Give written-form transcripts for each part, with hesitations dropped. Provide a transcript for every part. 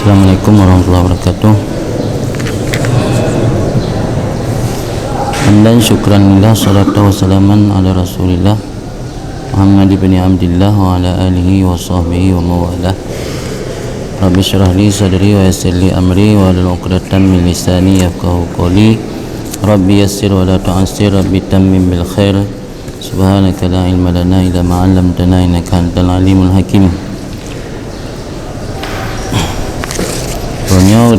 Assalamualaikum warahmatullahi wabarakatuh. Hamdan syukran lillah, salatu wassalaman ala rasulillah Muhammad ibn Abdillah wa ala alihi wa sahbihi wa mawalah. Rabbi syrah li sadri wa yassir li amri wa hlul 'uqdatam min lisani yafqahu qawli. Rabbi yassir wa la tu'assir, Rabbi tammim bil khair. Subhanaka la ilma lana illa ma 'allamtana innaka antal alimul hakim.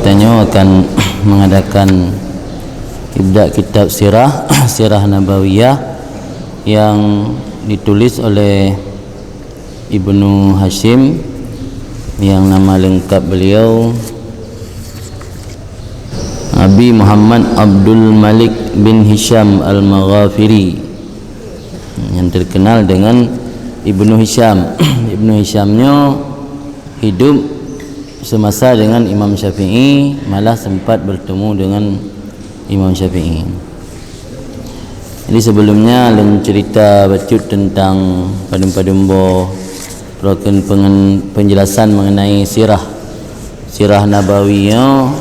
Tanya akan mengadakan ibda kitab sirah Sirah Nabawiyah yang ditulis oleh Ibnu Hashim, yang nama lengkap beliau Abi Muhammad Abdul Malik bin Hisham Al-Maghafiri, yang terkenal dengan Ibnu Hisham. Ibnu Hishamnya hidup semasa dengan Imam Syafi'i, malah sempat bertemu dengan Imam Syafi'i. Jadi sebelumnya Len cerita bacut tentang padum-padumbo penjelasan mengenai Sirah Nabawiyah.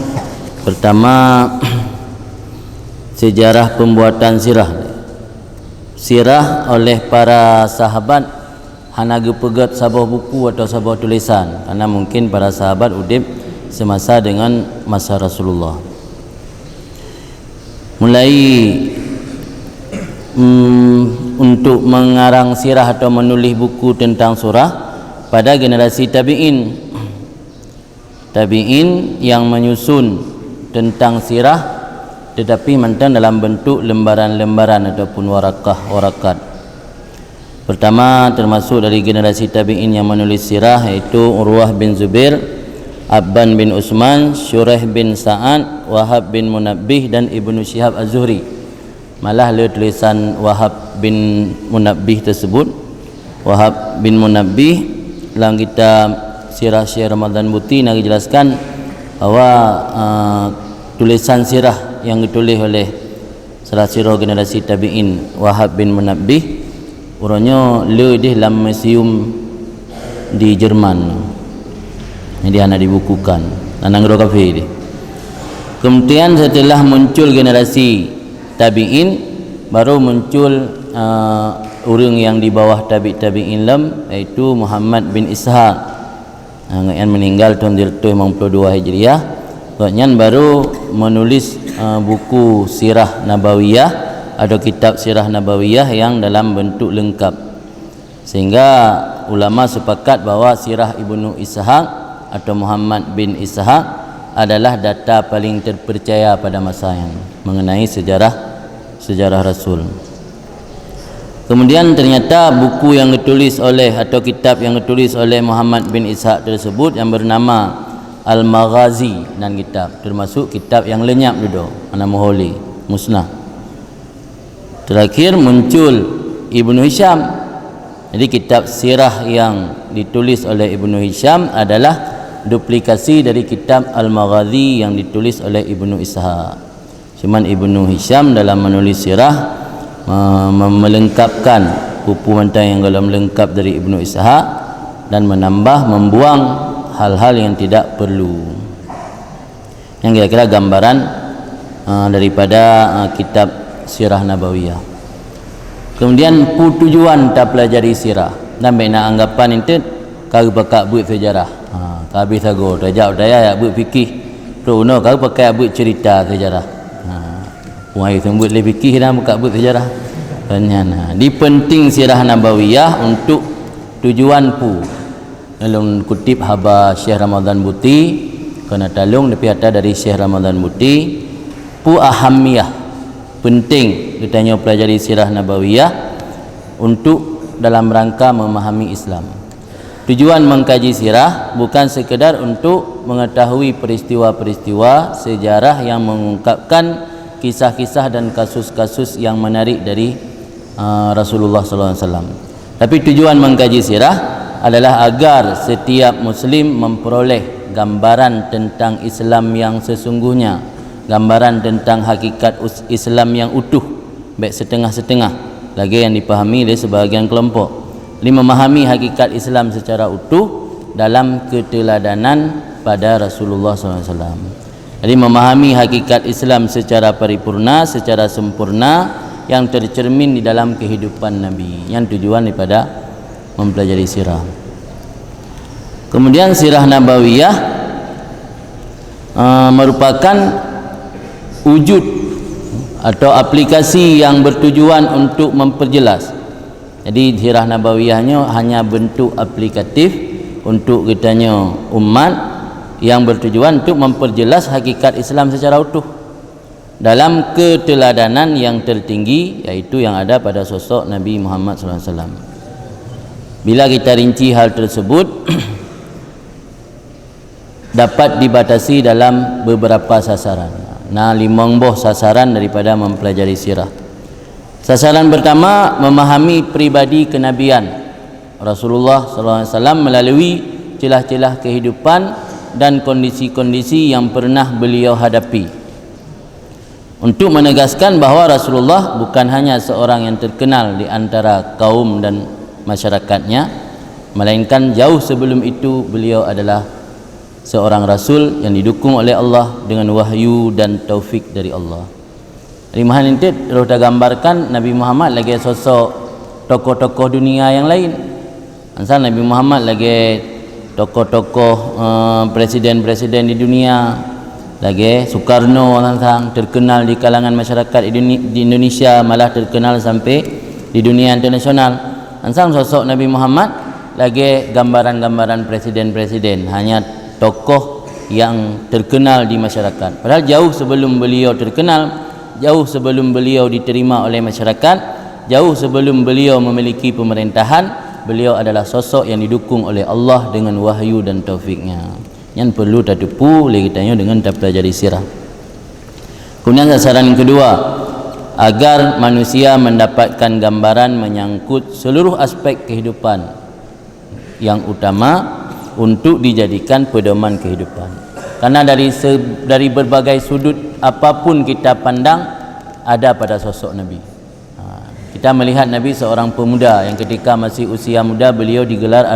Pertama, sejarah pembuatan sirah oleh para sahabat. Hanaga pegat sebuah buku atau sebuah tulisan, karena mungkin para sahabat udip semasa dengan masa Rasulullah. Mulai untuk mengarang sirah atau menulis buku tentang surah pada generasi tabi'in yang menyusun tentang sirah, tetapi mantan dalam bentuk lembaran-lembaran ataupun warakat. Pertama termasuk dari generasi tabi'in yang menulis sirah, iaitu Urwah bin Zubair, Abban bin Utsman, Syuraih bin Sa'ad, Wahab bin Munabbih dan Ibnu Syihab Az-Zuhri. Malah le tulisan Wahab bin Munabbih tersebut, Wahab bin Munabbih dalam kitab Sirah Syekh Ramadan Buti nak dijelaskan bahawa tulisan sirah yang ditulis oleh salah sirah generasi tabi'in Wahab bin Munabbih, orangnya le di dalam museum di Jerman. Jadi anak dibukukan tanang ro kafe dia. Kemudian setelah muncul generasi tabi'in, baru muncul orang yang di bawah tabi'in lam, iaitu Muhammad bin Ishaq yang meninggal tahun 152 Hijriah. Kemudian baru menulis buku Sirah Nabawiyah atau kitab Sirah Nabawiyah yang dalam bentuk lengkap, sehingga ulama sepakat bahawa Sirah Ibnu Ishaq atau Muhammad bin Ishaq adalah data paling terpercaya pada masa yang mengenai sejarah Rasul. Kemudian ternyata buku yang ditulis oleh atau kitab yang ditulis oleh Muhammad bin Ishaq tersebut yang bernama Al-Maghazi dan kitab, termasuk kitab yang lenyap dulu, nama Holy musnah. Terakhir muncul Ibnu Hisham. Jadi kitab sirah yang ditulis oleh Ibnu Hisham adalah duplikasi dari kitab Al-Maghazi yang ditulis oleh Ibnu Ishaq. Cuman Ibnu Hisham dalam menulis sirah melengkapkan buku mantan yang dalam lengkap dari Ibnu Ishaq dan membuang hal-hal yang tidak perlu. Yang kira-kira gambaran daripada kitab Sirah Nabawiyah. Kemudian tujuan tak pelajari sirah dan bina anggapan itu kau pakai buat sejarah. Habis aku rajak daya buat fikih. Prono kau pakai buat cerita sejarah. Puai sembut le fikih dan buka buat sejarah. Tanya di penting Sirah Nabawiyah untuk tujuan pu. Dalam kutip haba Syekh Ramadan Buti, kena talung tapi ada dari Syekh Ramadan Buti, pu ahamiyah, penting ditanya pelajari Sirah Nabawiyah untuk dalam rangka memahami Islam. Tujuan mengkaji sirah bukan sekedar untuk mengetahui peristiwa-peristiwa sejarah yang mengungkapkan kisah-kisah dan kasus-kasus yang menarik dari Rasulullah SAW. Tapi tujuan mengkaji sirah adalah agar setiap Muslim memperoleh gambaran tentang Islam yang sesungguhnya, gambaran tentang hakikat Islam yang utuh, baik setengah-setengah lagi yang dipahami oleh sebahagian kelompok. Ini memahami hakikat Islam secara utuh dalam keteladanan pada Rasulullah SAW. Jadi memahami hakikat Islam secara paripurna, secara sempurna, yang tercermin di dalam kehidupan Nabi, yang tujuan daripada mempelajari sirah. Kemudian sirah Nabawiyah merupakan wujud atau aplikasi yang bertujuan untuk memperjelas. Jadi sirah Nabawiyahnya hanya bentuk aplikatif untuk kitanya umat yang bertujuan untuk memperjelas hakikat Islam secara utuh dalam keteladanan yang tertinggi, iaitu yang ada pada sosok Nabi Muhammad SAW. Bila kita rinci hal tersebut dapat dibatasi dalam beberapa sasaran. Nah, 5 buah sasaran daripada mempelajari sirah. Sasaran pertama, memahami pribadi kenabian Rasulullah SAW melalui celah-celah kehidupan dan kondisi-kondisi yang pernah beliau hadapi, untuk menegaskan bahawa Rasulullah bukan hanya seorang yang terkenal di antara kaum dan masyarakatnya, melainkan jauh sebelum itu beliau adalah seorang Rasul yang didukung oleh Allah dengan wahyu dan taufik dari Allah. Dari mahal ini terus gambarkan Nabi Muhammad lagi sosok tokoh-tokoh dunia yang lain. Asal Nabi Muhammad lagi tokoh-tokoh presiden-presiden di dunia, lagi Soekarno tentang terkenal di kalangan masyarakat di Indonesia, malah terkenal sampai di dunia internasional. Ansang sosok Nabi Muhammad lagi gambaran-gambaran presiden-presiden, hanya tokoh yang terkenal di masyarakat. Padahal jauh sebelum beliau terkenal, jauh sebelum beliau diterima oleh masyarakat, jauh sebelum beliau memiliki pemerintahan, beliau adalah sosok yang didukung oleh Allah dengan wahyu dan taufiknya. Yang perlu tertipu oleh kitanya dengan pelajari sirah. Kemudian sasaran yang kedua, agar manusia mendapatkan gambaran menyangkut seluruh aspek kehidupan yang utama untuk dijadikan pedoman kehidupan. Karena dari berbagai sudut apapun kita pandang ada pada sosok Nabi. Kita melihat Nabi seorang pemuda yang ketika masih usia muda beliau digelar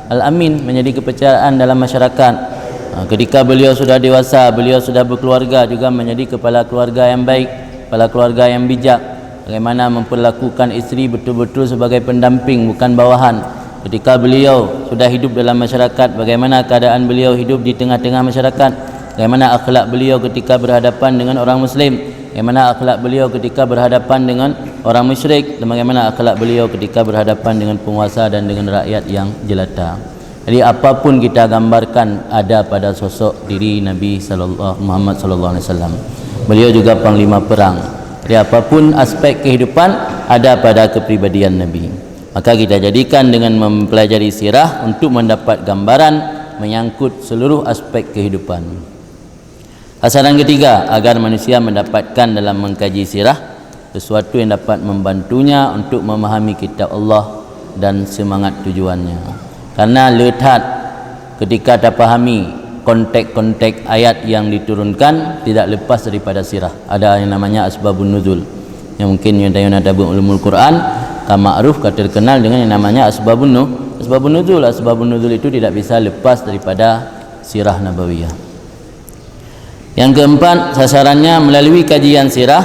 Al-Amin, menjadi kepercayaan dalam masyarakat. Ketika beliau sudah dewasa, beliau sudah berkeluarga, juga menjadi kepala keluarga yang baik, kepala keluarga yang bijak. Bagaimana memperlakukan isteri betul-betul sebagai pendamping, bukan bawahan. Ketika beliau sudah hidup dalam masyarakat, bagaimana keadaan beliau hidup di tengah-tengah masyarakat, bagaimana akhlak beliau ketika berhadapan dengan orang Muslim, bagaimana akhlak beliau ketika berhadapan dengan orang musyrik, dan bagaimana akhlak beliau ketika berhadapan dengan penguasa dan dengan rakyat yang jelata. Jadi apapun kita gambarkan ada pada sosok diri Nabi Muhammad sallallahu alaihi wasallam. Beliau juga panglima perang. Jadi apapun aspek kehidupan ada pada kepribadian Nabi. Maka kita jadikan dengan mempelajari sirah untuk mendapat gambaran menyangkut seluruh aspek kehidupan. Sasaran ketiga, agar manusia mendapatkan dalam mengkaji sirah sesuatu yang dapat membantunya untuk memahami kitab Allah dan semangat tujuannya. Karena lethat ketika tak fahami konteks-konteks ayat yang diturunkan tidak lepas daripada sirah. Ada yang namanya asbabun nuzul, yang mungkin yang tayun ulumul Quran ma'ruf terkenal dengan yang namanya asbabun nuzul. Asbabun nuzul itu tidak bisa lepas daripada sirah Nabawiyah. Yang keempat, sasarannya melalui kajian sirah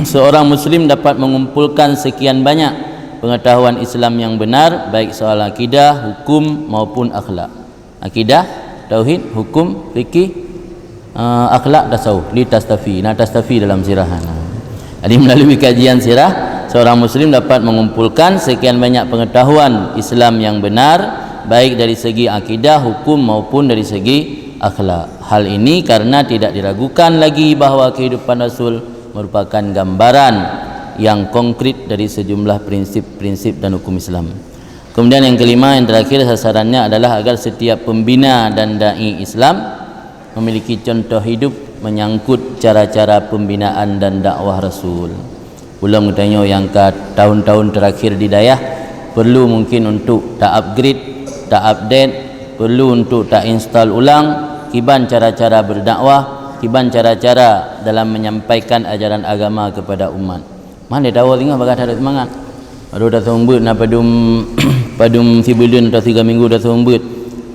seorang muslim dapat mengumpulkan sekian banyak pengetahuan Islam yang benar, baik soal akidah, hukum maupun akhlak. Akidah, tauhid, hukum, fikih, akhlak, tasawuf, li tastafi. Nah, tastafi dalam sirah. Jadi melalui kajian sirah seorang muslim dapat mengumpulkan sekian banyak pengetahuan Islam yang benar, baik dari segi akidah, hukum maupun dari segi akhlak. Hal ini karena tidak diragukan lagi bahawa kehidupan Rasul merupakan gambaran yang konkret dari sejumlah prinsip-prinsip dan hukum Islam. Kemudian yang kelima, yang terakhir, sasarannya adalah agar setiap pembina dan dai Islam memiliki contoh hidup menyangkut cara-cara pembinaan dan dakwah Rasul. Belum tanya yang ke tahun-tahun terakhir di dayah perlu mungkin untuk tak upgrade, tak update, perlu untuk tak install ulang kiban cara-cara berdakwah, kiban cara-cara dalam menyampaikan ajaran agama kepada umat. Mana dia tahu tinggal bagat ada semangat. Baru dah sombut nak padum sibulun atau 3 minggu dah sombut.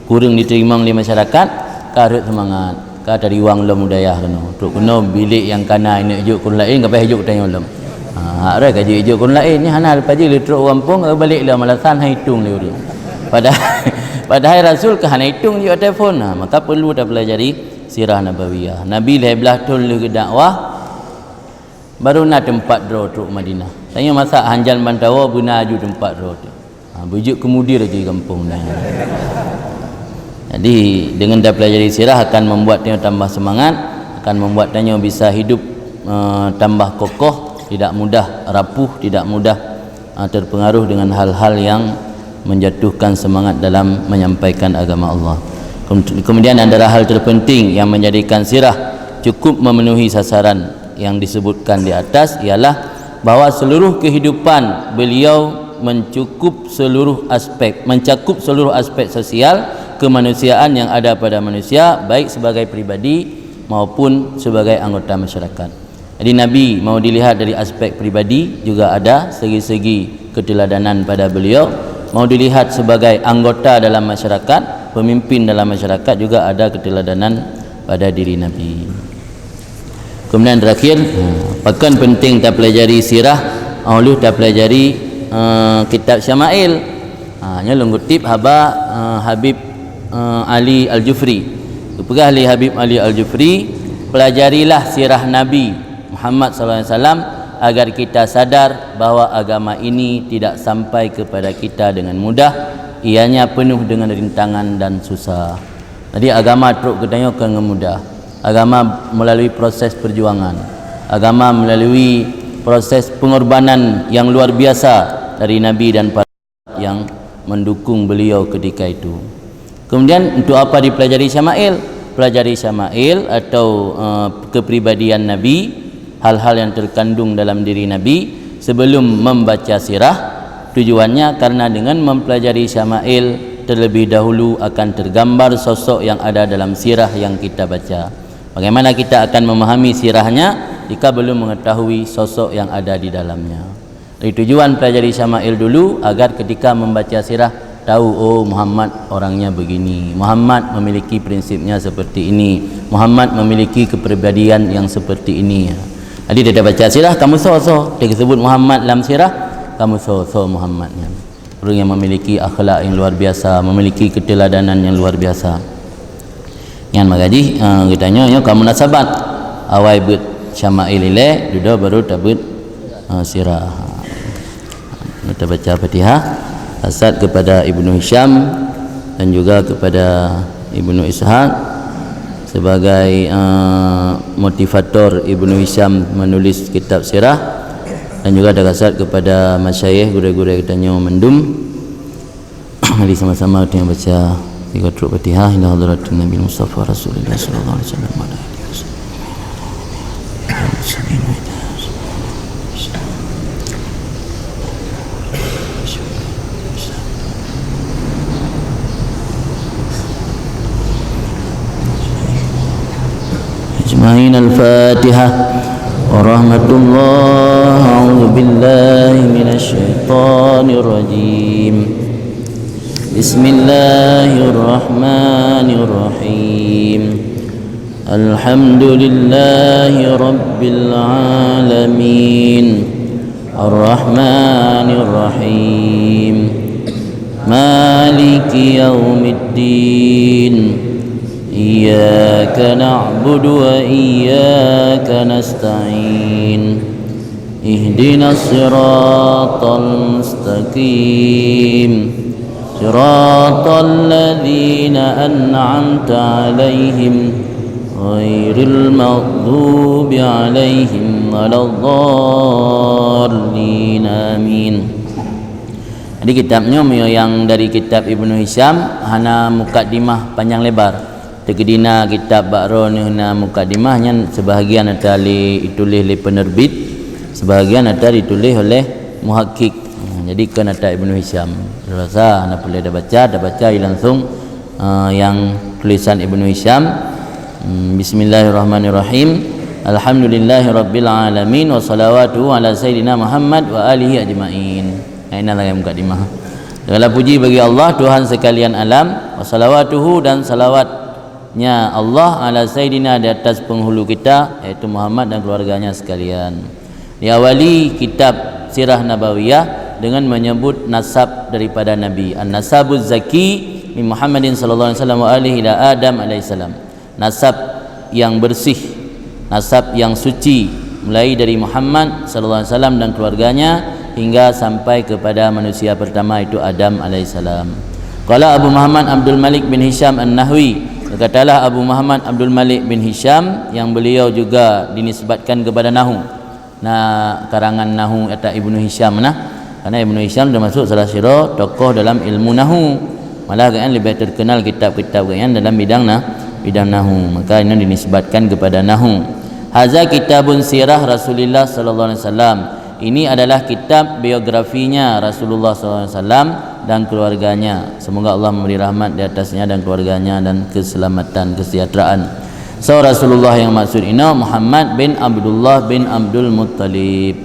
kurang diterima oleh masyarakat, karut semangat ka dari wang lom budaya kena tuk kena bilik yang kana ini hijuk kun lain gapai hijuk tanya lom hak rai kaji hijuk kun lain ni hana lepas je letruk kampung balik lah malasan hitung dia tu padahal rasul ke hana hitung je telefon maka perlu dah pelajari sirah nabawiyah. Nabi leblah tul ke dakwah baru nak tempat draw truk Madinah. Tanya masa hanjal bantawa guna aju tempat draw tu. Bujuk kemudian lagi kampung ni. Jadi dengan dah pelajari sirah akan membuatnya tambah semangat, akan membuatnya bisa hidup tambah kokoh, tidak mudah rapuh, tidak mudah terpengaruh dengan hal-hal yang menjatuhkan semangat dalam menyampaikan agama Allah. Kemudian antara hal terpenting yang menjadikan sirah cukup memenuhi sasaran yang disebutkan di atas ialah bahawa seluruh kehidupan beliau mencakup seluruh aspek sosial kemanusiaan yang ada pada manusia, baik sebagai pribadi maupun sebagai anggota masyarakat. Jadi Nabi mau dilihat dari aspek pribadi juga ada segi-segi keteladanan pada beliau, mau dilihat sebagai anggota dalam masyarakat, pemimpin dalam masyarakat juga ada keteladanan pada diri Nabi. Kemudian terakhir, pakan penting tak pelajari sirah, oleh tak pelajari kitab Syama'il. Nya lenggutip Habib Ali Al-Jufri. Kepada ahli Habib Ali Al-Jufri, pelajarilah sirah Nabi Muhammad SAW agar kita sadar bahawa agama ini tidak sampai kepada kita dengan mudah, ianya penuh dengan rintangan dan susah. Jadi agama teruk katanya dengan mudah. Agama melalui proses perjuangan, agama melalui proses pengorbanan yang luar biasa dari Nabi dan para yang mendukung beliau ketika itu. Kemudian untuk apa dipelajari Syama'il? Pelajari Syama'il atau kepribadian Nabi, hal-hal yang terkandung dalam diri Nabi sebelum membaca sirah. Tujuannya karena dengan mempelajari Syama'il terlebih dahulu akan tergambar sosok yang ada dalam sirah yang kita baca. Bagaimana kita akan memahami sirahnya jika belum mengetahui sosok yang ada di dalamnya. Jadi tujuan pelajari Syama'il dulu agar ketika membaca sirah tahu, oh Muhammad orangnya begini, Muhammad memiliki prinsipnya seperti ini, Muhammad memiliki kepribadian yang seperti ini. Jadi dia dah baca sirah, kamu so dia sebut Muhammad dalam sirah, kamu so Muhammadnya, orang yang memiliki akhlak yang luar biasa, memiliki keteladanan yang luar biasa. Yang magaji kitanya kamu nasabat awai but Syama'il ile duda baru tabut sirah. Kita baca Fatihah, hasad kepada Ibnu Hisham dan juga kepada Ibnu Ishaq sebagai motivator Ibnu Hisham menulis kitab sirah, dan juga ada hasad kepada masyayikh guru-guru katanya mendum. Mari sama-sama kita baca tiga truk Fatihah ila hadratin Nabi Mustafa Rasulullah sallallahu alaihi wasallam. أجمعين. الفاتحة. ورحمة الله. أعوذ بالله من الشيطان الرجيم. بسم الله الرحمن الرحيم. الحمد لله رب العالمين. الرحمن الرحيم. مالك يوم الدين. إياك نعبد وإياك نستعين. اهدنا الصراط المستقيم. صراط الذين أنعمت عليهم غير المغضوب عليهم ولا الضالين. آمين. Jadi kitabnya yang dari kitab Ibnu Hisham hana mukadimah panjang lebar. Tegedina kitab Ba'ro ni hana mukadimahnya, sebahagian ada ditulis oleh penerbit, sebahagian ada ditulis oleh muhakkik. Jadi kan ada Ibnu Hisham. Rasa anda boleh dah baca langsung yang tulisan Ibnu Hisham. Bismillahirrahmanirrahim. Alhamdulillahirabbil alamin wa salawatu ala sayyidina Muhammad wa alihi ajmain. Inilah yang mukadimah. Segala puji bagi Allah Tuhan sekalian alam, wa salawatuhu dan salawatnya Allah ala sayyidina di atas penghulu kita iaitu Muhammad dan keluarganya sekalian. Diawali kitab Sirah Nabawiyah dengan menyebut nasab daripada Nabi. An-nasabuz zaki min Muhammadin sallallahu alaihi wasallam wa alihi ila Adam alaihi salam. Nasab yang bersih, nasab yang suci mulai dari Muhammad sallallahu alaihi wasallam dan keluarganya hingga sampai kepada manusia pertama itu Adam alaihissalam. Qala Abu Muhammad Abdul Malik bin Hisham An-Nahwi, berkatalah Abu Muhammad Abdul Malik bin Hisham yang beliau juga dinisbatkan kepada Nahu. Nah, karangan Nahu kata Ibnu Hisham karena Ibnu Hisham termasuk salah satu tokoh dalam ilmu Nahu. Malah kan lebih terkenal kitab-kitab kan dalam bidang Nahu. Maka ini dinisbatkan kepada Nahu. Hadza kitabun sirah Rasulullah sallallahu alaihi wasallam. Ini adalah kitab biografinya Rasulullah SAW dan keluarganya. Semoga Allah memberi rahmat di atasnya dan keluarganya dan keselamatan, kesejahteraan. So Rasulullah yang maksud ini Muhammad bin Abdullah bin Abdul Muttalib.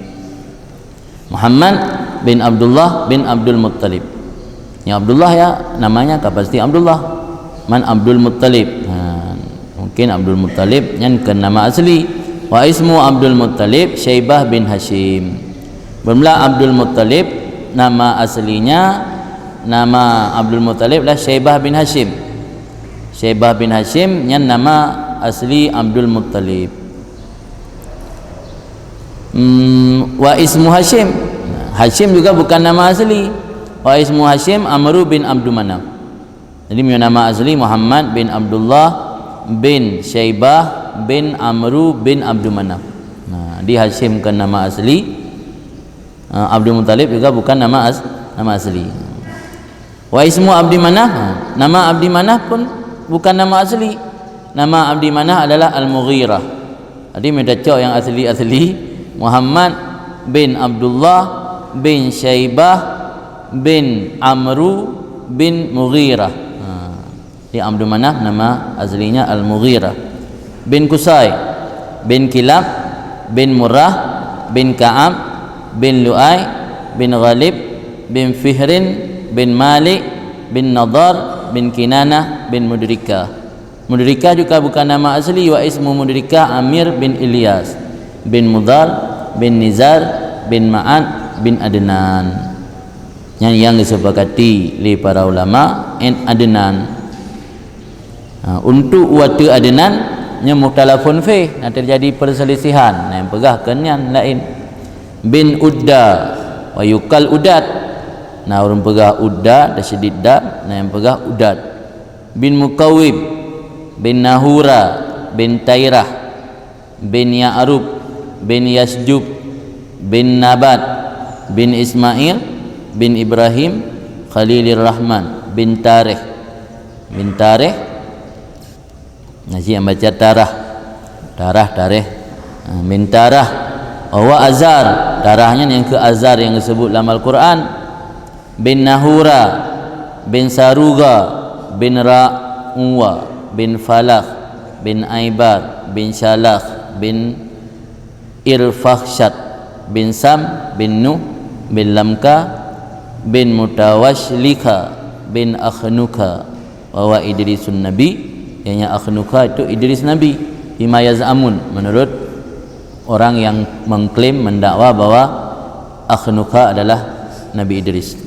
Muhammad bin Abdullah bin Abdul Muttalib. Yang Abdullah ya namanya pasti Abdullah. Man Abdul Muttalib. Mungkin Abdul Muttalib yang ke nama asli. Wa ismu Abdul Muttalib Syaibah bin Hashim. Bermula Abdul Muttalib, nama aslinya nama Abdul Muttalib adalah Syaibah bin Hashim. Syaibah bin Hashim yang nama asli Abdul Muttalib. Wa ismu Hashim. Hashim juga bukan nama asli. Wa ismu Hashim Amru bin Abdul Manaf. Jadi nama asli Muhammad bin Abdullah bin Syaibah bin Amru bin Abdul Manaf. Nah, di Hashim kan nama asli. Abdul Muttalib juga bukan nama asli. Wa ismu Abdi Manaf, nama Abdi Manaf pun bukan nama asli. Nama Abdi Manaf adalah Al-Mughirah. Jadi minta cok yang asli Muhammad bin Abdullah bin Syaibah bin Amru bin Mughirah. Di Abdul Manaf nama aslinya Al-Mughirah bin Qusay bin Kilab bin Murrah bin Ka'ab bin Lu'ay bin Ghalib bin Fihrin bin Malik bin Nadar bin Kinanah bin Mudrika. Mudrika juga bukan nama asli. Wa ismu Mudrika Amir bin Ilyas bin Mudar bin Nizar bin Ma'ad bin Adnan. Yang disepakati oleh para ulama Adnan. Untuk waktu Adnan nya mukhtalafun fi, terjadi perselisihan. Yang pegahkan yang lain. Bin Udda wa yukal Udat. Nah orang pegah Udda dah syedid dab, nah yang pegah Udat. Bin Mukawib bin Nahura bin Tairah bin Ya'rub bin Yasjub bin Nabat bin Ismail bin Ibrahim Khalilur Rahman bin Tarikh Nasi yang baca Tarikh bin Tarah wa Azar, darahnya yang ke Azar yang disebut dalam Al-Quran. Bin Nahura bin Saruga bin Ra'uwa bin Falakh bin Aibar bin Shalakh bin Irfakhshat bin Sam bin Nuh bin Lamka bin Mutawashlika bin Akhnuka wa Idrisun Nabi. Yang Akhnuka itu Idris Nabi. Bima yaz'amun, menurut orang yang mengklaim mendakwa bahwa Akhnuka adalah Nabi Idris.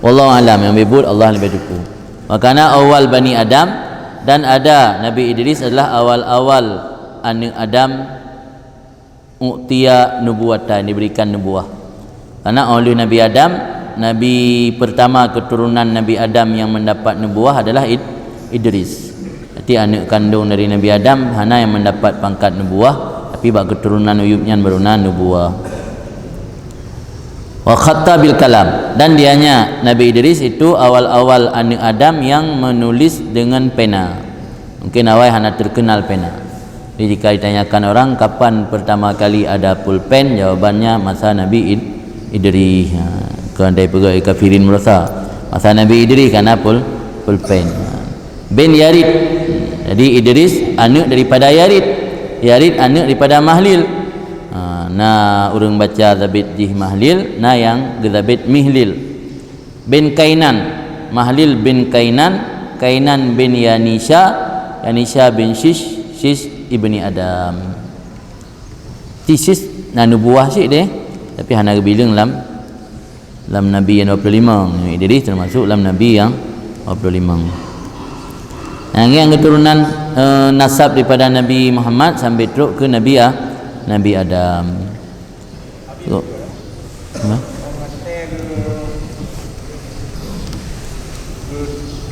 Wallahu alam, yang bebut Allah lebih tahu. Makana awal Bani Adam, dan ada Nabi Idris adalah awal-awal anak Adam u'tiya nubuwatan, diberikan nubuah. Karena oleh Nabi Adam, Nabi pertama keturunan Nabi Adam yang mendapat nubuah adalah Idris. Jadi anak kandung dari Nabi Adam hana yang mendapat pangkat nubuah, tapi bak keturunan uyubnya beruna nubuah. Wa khatta bil kalam, dan dianya Nabi Idris itu awal-awal anak Adam yang menulis dengan pena. Mungkin awal hana terkenal pena. Jadi jika ditanyakan orang kapan pertama kali ada pulpen, jawabannya masa Nabi Idris. Kerana pegawai kafirin merasa masa Nabi Idris karena pulpen. Bin Yarid, jadi Idris anak daripada Yarid, Yarid anak daripada Mahlil. Nah orang baca Zabit Jih Mahlil, nah yang Zabit Mihlil. bin Kainan, Mahlil bin Kainan, Kainan bin Yanisha, Yanisha bin Shish, Shish ibni Adam. Shish na nubuah sik dia, tapi hana bilang lam Nabi yang 25. Idris termasuk lam Nabi yang 25. Yang keturunan nasab daripada Nabi Muhammad sampai teruk ke Nabi Adam. Tengok.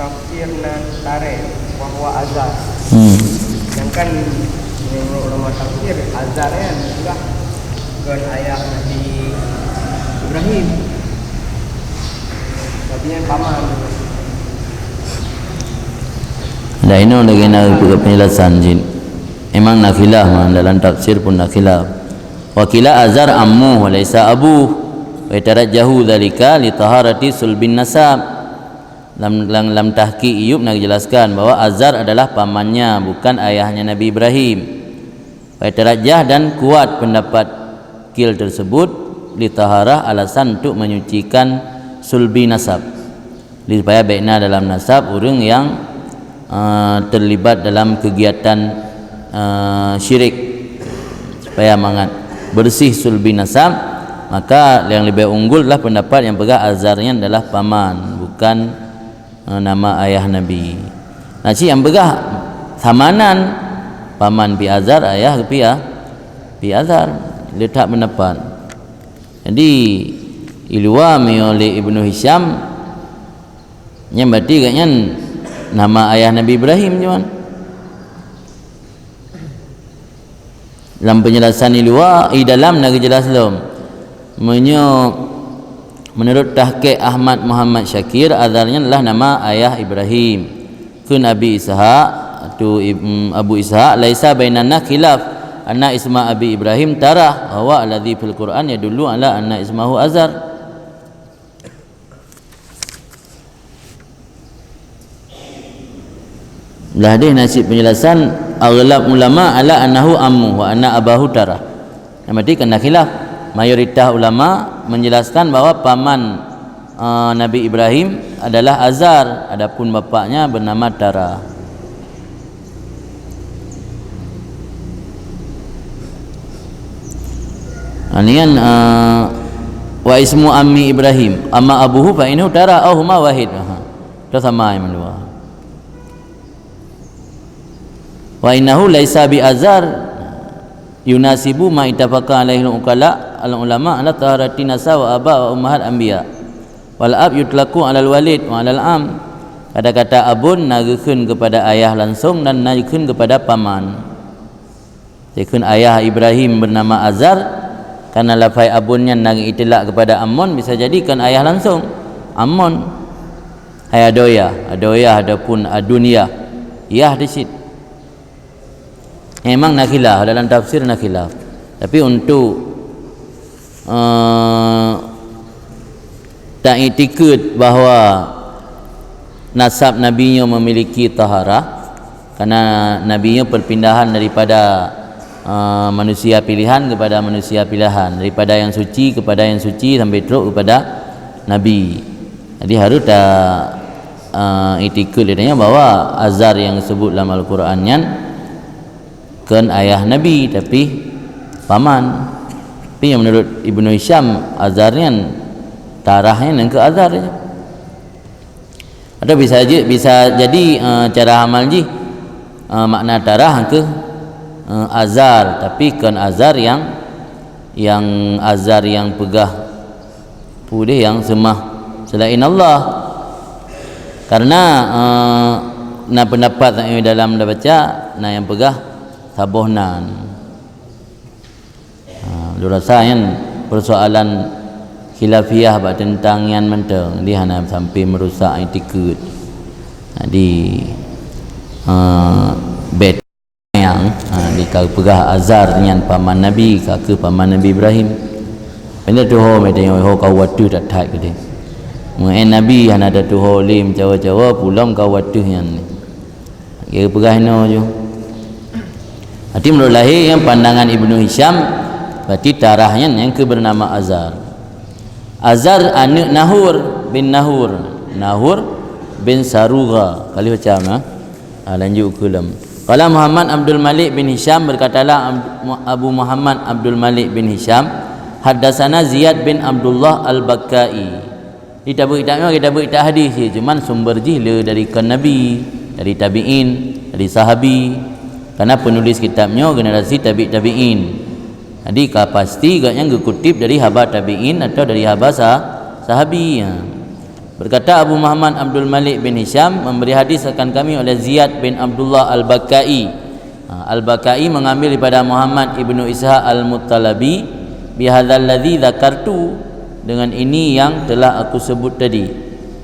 Tafsir dan tarikh bahwa azar. Sedangkan menurut ulama tafsir azar kan sudah ke ayah Nabi Ibrahim. Nabinya paman. Dah ini lagi nak penjelasan jin. Memang nak khilaf dalam tafsir pun nak khilaf. Wa kila azar ammu wa laisa abu. Wa tarajjahu dzalika li taharati sulbin nasab. Dalam tahqiq Iyub nak jelaskan bahawa Azar adalah pamannya, bukan ayahnya Nabi Ibrahim. Wa tarajjah dan kuat pendapat kil tersebut li taharah, alasan untuk menyucikan sulbi nasab. Supaya baikna dalam nasab orang yang terlibat dalam kegiatan syirik, supaya mangat bersih sulbi nasab. Maka yang lebih unggul lah pendapat yang pegang Azarnya adalah paman, bukan nama ayah Nabi. Nasi yang pegang samanan paman pi Azar, ayah pi Azar, letak pendapat. Jadi iluami oleh Ibnu Hisham yang berarti katnya nama ayah Nabi Ibrahim cuman. Dalam penjelasan ilwa dalam nak jelas belum? Menurut tahqiq Ahmad Muhammad Syakir, Azarnya adalah nama ayah Ibrahim. Kun Abi Ishaq tu Abu Ishaq laisa bainana khilaf anna isma Abi Ibrahim tarah wa alladhi fil Quran yadullu ala anna ismahu Azar. Lah dia nasib penjelasan aghlab ulama ala annahu ammu wa anna abahu tarah. Yang berarti kena khilaf. Mayoritas ulama menjelaskan bahawa paman Nabi Ibrahim adalah Azar, adapun bapaknya bernama Tara. Ini kan wa ismu ammi Ibrahim amma abuhu fa innahu Tara au huma wahid. Itu sama yang dua. Wa innahu laisa bi Azar yunasibu ma ittafaqa alaihi ulama ala taharati nasa wa aba wa ummahat anbiya wal ab yutlaqu alal walid wa alal am. Kata-kata abun nagekeun kepada ayah langsung dan nagekeun kepada paman. Jikaun ayah Ibrahim bernama Azar, karena lafai abunnya nagi itilak kepada Ammon, bisa jadikan ayah langsung Ammon. Hai adoya adapun adunia yah di situ. Memang nak khilaf dalam tafsir, nak khilaf. Tapi untuk tak itikad bahawa nasab nabinya memiliki taharah, karena nabinya perpindahan daripada manusia pilihan kepada manusia pilihan, daripada yang suci kepada yang suci sampai teruk kepada nabi. Jadi harus tak itikad adanya bahawa Azar yang disebut dalam Al-Qurannya kan ayah Nabi tapi paman. Tapi yang menurut Ibnu Hisham Azarnya tarahnya yang ke Azar saja. Atau bisa jadi cara amal ji makna tarah ke Azar, tapi kan Azar yang Azar yang pegah pudih yang semah selain Allah. Karena na pendapat yang dalam dah baca na yang pegah sabohnan. Lu rasa kan persoalan khilafiyah tentang yang mentang dia hanya sampai merusak itikad. Jadi bet yang di pegah Azar dengan paman Nabi, kakak paman Nabi Ibrahim. Benda tu ho mete ho kau watu tak tak ke dia. Mungkin Nabi hanya ada tu ho lim jawa-jawa pulang kau watu yang ni. Dia pegah no je. Berarti menurut lahir yang pandangan Ibnu Hisham, berarti tarahnya yang bernama Azar. Azar anak Nahur, bin Nahur, Nahur bin Sarugha. Kali macam lanjut ke dalam. Qala Muhammad Abdul Malik bin Hisham, berkatalah Abu Muhammad Abdul Malik bin Hisham, haddatsana Ziyad bin Abdullah Al-Bakkai. Kita berita hadis je, cuman sumber jihla dari Nabi, dari tabi'in, dari sahabi. Karena penulis kitabnya generasi tabi'in. Jadi pasti agaknya kutip dari haba tabi'in atau dari haba sahabi. Berkata Abu Muhammad Abdul Malik bin Hisham, memberi hadis akan kami oleh Ziyad bin Abdullah Al-Bakkai. Al-Bakkai mengambil daripada Muhammad ibnu Ishaq Al-Muttalabi bihadzal ladzi dzakartu, dengan ini yang telah aku sebut tadi,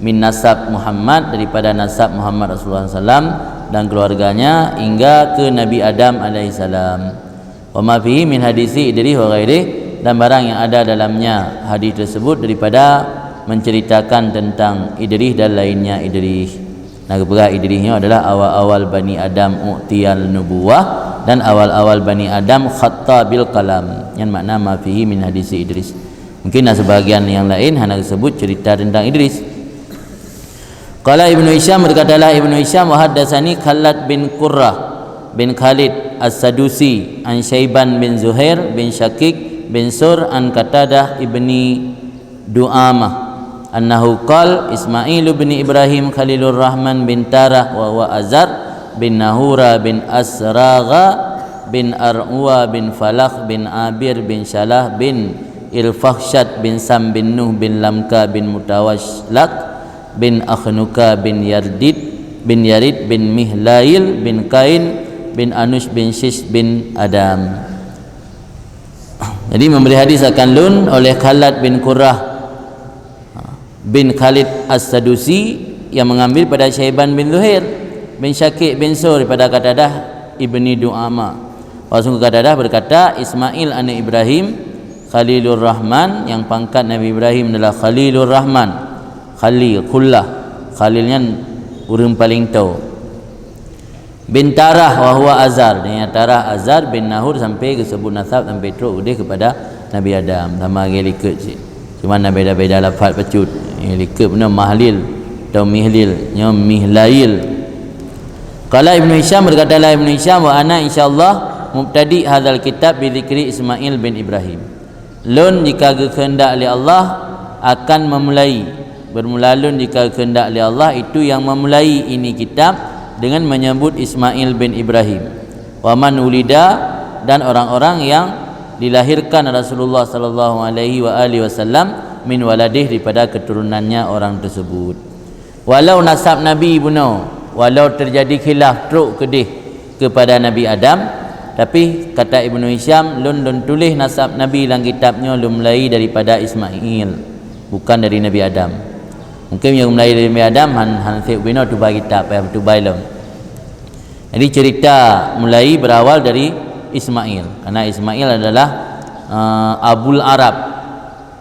min nasab Muhammad, daripada nasab Muhammad Rasulullah SAW dan keluarganya hingga ke Nabi Adam alaihissalam. Wa ma fihi min hadisi Idris wa ghairi, dan barang yang ada dalamnya hadis tersebut daripada menceritakan tentang Idris dan lainnya Idris. Nah, kepada Idrisnya adalah awal-awal Bani Adam u'tiyal nubuwah, dan awal-awal Bani Adam khatta bil qalam, yang makna ma fihi min hadisi Idris. Mungkin sebahagian yang lain hanya sebut cerita tentang Idris. Qala Ibnu Hisham, berkatalah Ibnu Hisham, wa haddatsani Khalid bin Qurrah bin Khalid As-Sadusi an Syaiban bin Zuhair bin Syakik bin Sur an Qatadah ibni Du'amah annahu qal Ismail bin Ibrahim Khalilur Rahman bin Tarah wa huwa Azar bin Nahura bin Asragha bin Ar'uwa bin Falakh bin Abir bin Shalah bin Ilfakhsyad bin Sam bin Nuh bin Lamka bin Mutawashlak bin Akhnuka bin Yarid bin Mihlail bin Kain bin Anush bin Shish bin Adam. Jadi memberi hadis akan Lun oleh Khalid bin Qurrah bin Khalid As-Sadusi, yang mengambil pada Syaiban bin Zuhair bin Syakik bin Sur pada Qatadah ibni Du'ama. Sungguh Qatadah berkata, Ismail anak Ibrahim Khalilur Rahman, yang pangkat Nabi Ibrahim adalah Khalilur Rahman, Khalil kullah, Khalilnya urang paling tahu. Bin Tarah wa huwa Azar, dengan Tarah Azar bin Nahur sampai ke sebut nasab sampai terus dia kepada Nabi Adam. Nama dia likut je, cuma beda-beda lafaz pecut. Likut benar Mahlil atau Mihlil, nya Mihlail. Qala Ibnu Hisham, berkatalah Ibnu Hisham, wa ana insyaallah mubtadi hadzal kitab bi dzikri Ismail bin Ibrahim. Lun jika kehendak oleh Allah akan memulai, bermula lun jika kehendak oleh Allah itu yang memulai ini kitab dengan menyebut Ismail bin Ibrahim. Wa man ulida, dan orang-orang yang dilahirkan Rasulullah sallallahu alaihi wasallam min waladih, daripada keturunannya orang tersebut. Walau nasab Nabi bunuh, walau terjadi khilaf truk kedih kepada Nabi Adam, tapi kata Ibnu Hisham, lun tulis nasab Nabi dalam kitabnya lun mulai daripada Ismail, bukan dari Nabi Adam. Mungkin yang mulai dari Nabi Adam han sik bina tu bagi kitab tu bailum. Jadi cerita mulai berawal dari Ismail, karena Ismail adalah Abul Arab.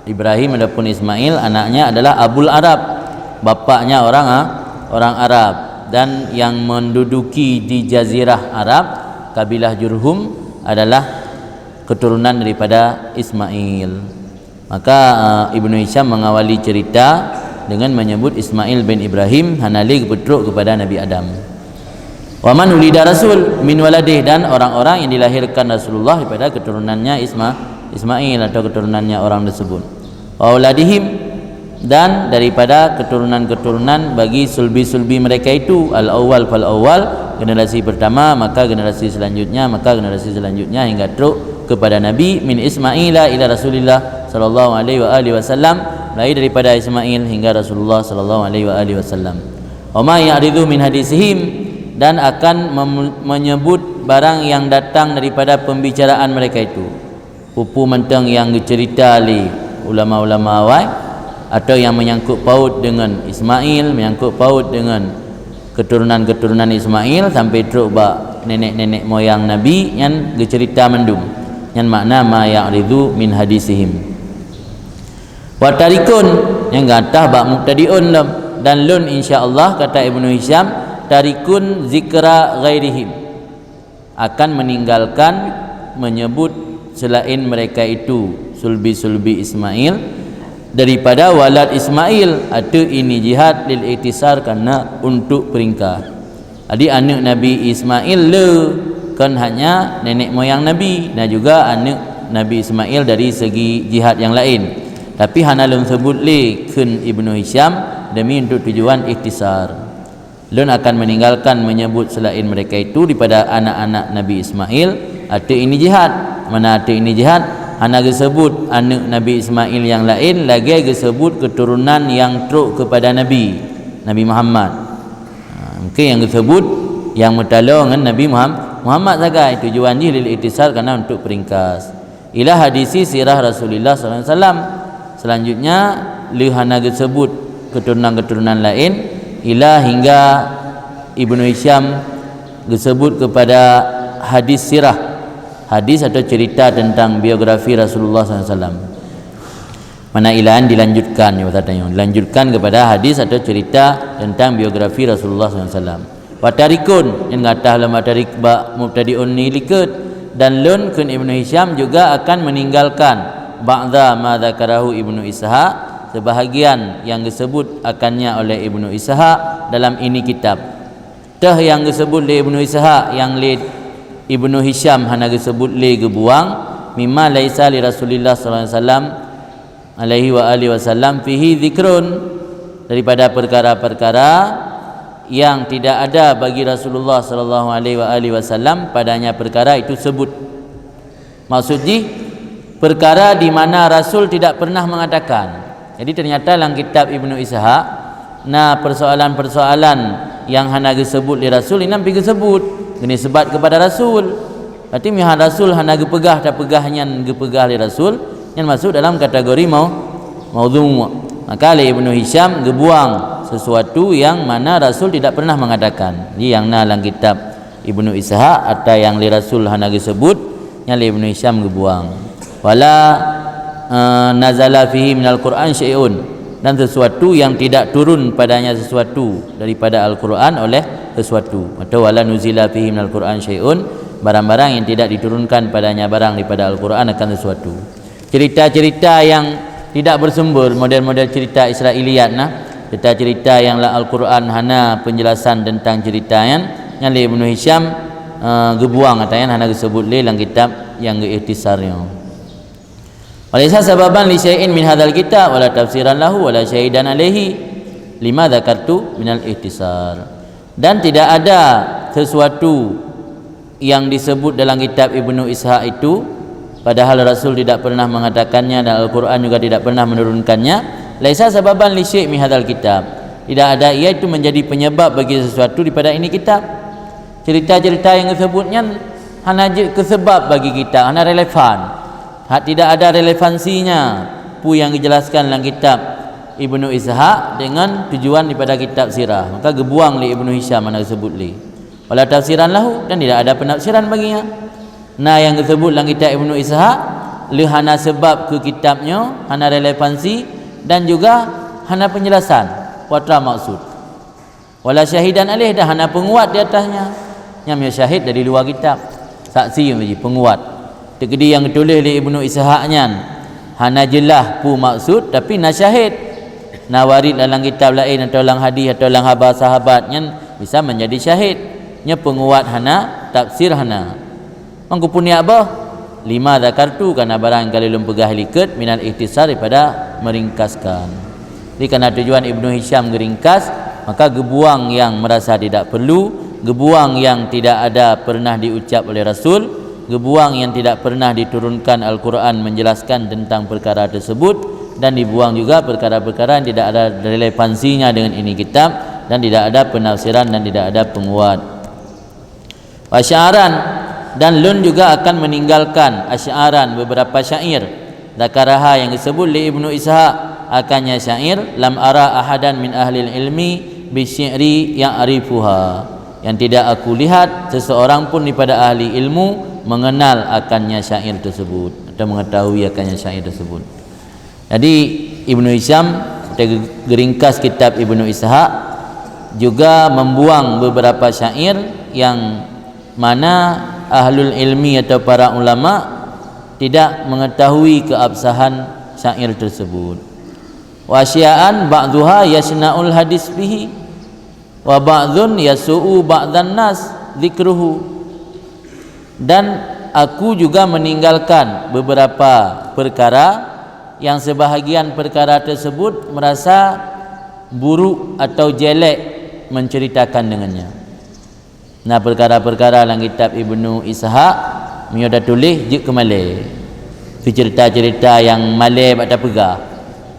Ibrahim adapun Ismail anaknya adalah Abul Arab, bapaknya orang Arab, dan yang menduduki di jazirah Arab kabilah Jurhum adalah keturunan daripada Ismail. Maka Ibnu Hisham mengawali cerita dengan menyebut Ismail bin Ibrahim hanali petruk kepada Nabi Adam. Wa man ulida rasul min waladih, dan orang-orang yang dilahirkan Rasulullah daripada keturunannya Ismail atau keturunannya orang tersebut. Wa auladihim, dan daripada keturunan-keturunan bagi sulbi-sulbi mereka itu, al-awwal fal awwal, generasi pertama, maka generasi selanjutnya, maka generasi selanjutnya, hingga terus kepada Nabi, min Ismaila ila Rasulillah sallallahu alaihi wasallam, mulai daripada Ismail hingga Rasulullah sallallahu alaihi wasallam. Wa ma ya'ridu min hadisihim, dan akan menyebut barang yang datang daripada pembicaraan mereka itu, pupu mentang yang dicerita oleh ulama-ulama awal, atau yang menyangkut paut dengan Ismail, menyangkut paut dengan keturunan-keturunan Ismail sampai terus bak nenek-nenek moyang Nabi yang dicerita mendung, yang makna ma ya'ridu min hadisihim. Wa tarikun, yang gatah bak mubtadiun lam, dan lun insya-Allah kata Ibnu Hisham, tarikun zikra ghairihim, akan meninggalkan menyebut selain mereka itu sulbi-sulbi Ismail, daripada walad Ismail. Ada ini jihad lil iktisar, kerana untuk peringkas. Jadi anak Nabi Ismail le kan hanya nenek moyang Nabi, dan juga anak Nabi Ismail dari segi jihad yang lain. Tapi hana lun sebut le kun Ibnu Hisham demi untuk tujuan iktisar. Lun akan meninggalkan menyebut selain mereka itu daripada anak-anak Nabi Ismail. Ada ini jihad. Mana ada ini jihad, hana disebut anak Nabi Ismail yang lain, lagi disebut keturunan yang truk kepada Nabi Muhammad. Mungkin yang disebut yang mutala dengan Nabi Muhammad saja. Tujuan dia lil iktisar, kerana untuk peringkas. Ila hadisi sirah Rasulullah sallallahu alaihi wasallam. Selanjutnya lihana disebut keturunan-keturunan lain, ila hingga Ibnu Hisham disebut kepada hadis sirah, hadis atau cerita tentang biografi Rasulullah sallallahu alaihi wasallam. Mana ilahan dilanjutkan, dilanjutkan kepada hadis atau cerita tentang biografi Rasulullah SAW. Watarikun yang ngatah lama tarik ba mubtadiun ni liket, dan lun kun Ibnu Hisham juga akan meninggalkan ba'dha ma dzakarahu Ibnu Ishaq, sebahagian yang disebut akannya oleh Ibnu Ishaq dalam ini kitab. Tah yang disebut oleh Ibnu Ishaq yang li Ibnu Hisham hana disebut li gebuang, mimma laisa li Rasulillah sallallahu alaihi wasallam alaihi wa alihi wasallam fihi zikrun, daripada perkara-perkara yang tidak ada bagi Rasulullah sallallahu alaihi wa alihi wasallam padanya perkara itu sebut. Maksudnya perkara di mana Rasul tidak pernah mengatakan. Jadi ternyata dalam kitab Ibnu Ishaq, nah persoalan-persoalan yang hana disebut di Rasul ini pergi sebut, ini sebat kepada Rasul. Berarti mihan Rasul hana gepegah tak pegahnya gepegah di Rasul, yang masuk dalam kategori maudhu'. Maka oleh Ibnu Hisham gebuang sesuatu yang mana Rasul tidak pernah mengatakan. Jadi yang dalam kitab Ibnu Ishaq atau yang li Rasul hana disebut, yang li Ibnu Hisham gebuang. Wala nazala fihi minal Qur'an syai'un, dan sesuatu yang tidak turun padanya sesuatu daripada Al-Quran oleh sesuatu. Atau wala nuzila fihi minal Qur'an syai'un, barang-barang yang tidak diturunkan padanya barang daripada Al-Quran akan sesuatu. Cerita-cerita yang tidak bersumber, model-model cerita Israiliyat cerita-cerita yang Al-Quran hana penjelasan tentang cerita yang li Ibnu Hisham gebuang atau yang hana disebut li dalam kitab yang ikhtisarnya. Walaysa sababan li syai'in min hadzal kitab wala tafsiran lahu wala syahidan alaihi lima dzakartu minal ikhtisar. Dan tidak ada sesuatu yang disebut dalam kitab Ibnu Ishaq itu padahal Rasul tidak pernah mengatakannya dan Al-Quran juga tidak pernah menurunkannya. Laisa sababan li syai' min hadzal kitab, tidak ada ia itu menjadi penyebab bagi sesuatu daripada ini kitab. Cerita-cerita yang disebutnya hanya kesebab bagi kita, hanya relevan, tidak ada relevansinya pu yang dijelaskan dalam kitab Ibnu Ishaq dengan tujuan daripada kitab sirah. Maka gebuang li Ibnu Hisham mana disebut li wala tafsiran lahu, dan tidak ada penafsiran baginya. Nah yang disebut dalam kitab Ibnu Ishaq li hana sebab ke kitabnya, hana relevansi, dan juga hana penjelasan watra maksud. Wala syahidan alaih, dah hana penguat di atasnya. Yang syahid dari luar kitab, saksi yang penguat. Tegedi yang ditulis oleh Ibnu Ishaqnya hana jelas pu maksud, tapi na syahid, na warid dalam kitab lain atau dalam hadis atau dalam khabar sahabatnya bisa menjadi syahid. Nya penguat hana, tafsir hana. Mangku punya apa? Lima zakartu, karena barang kali lum pegah liket minal ikhtisar, daripada meringkaskan. Jadi karena tujuan Ibnu Hisham geringkas, maka gebuang yang merasa tidak perlu, gebuang yang tidak ada pernah diucap oleh Rasul, gebuang yang tidak pernah diturunkan Al-Quran menjelaskan tentang perkara tersebut, dan dibuang juga perkara-perkara yang tidak ada relevansinya dengan ini kitab, dan tidak ada penafsiran dan tidak ada penguat. Asy'aran, dan lun juga akan meninggalkan asy'aran, beberapa syair dzakaraha yang disebut li Ibnu Ishaq akannya syair, lam ara ahadan min ahli ilmi bi syi'ri ya'rifuha, yang tidak aku lihat seseorang pun daripada ahli ilmu mengenal akannya syair tersebut atau mengetahui akannya syair tersebut. Jadi Ibnu Hisham geringkas kitab Ibnu Ishaq juga membuang beberapa syair yang mana ahlul ilmi atau para ulama tidak mengetahui keabsahan syair tersebut. wa asya'an ba'dhuha yasna'ul hadis bihi wa ba'dhun yasu'u ba'dan nas dzikruhu. Dan aku juga meninggalkan beberapa perkara yang sebahagian perkara tersebut merasa buruk atau jelek menceritakan dengannya. Nah, perkara-perkara dalam kitab Ibnu Ishaq dia dah tulis je ke malai. Tu cerita-cerita yang malai pada pegah.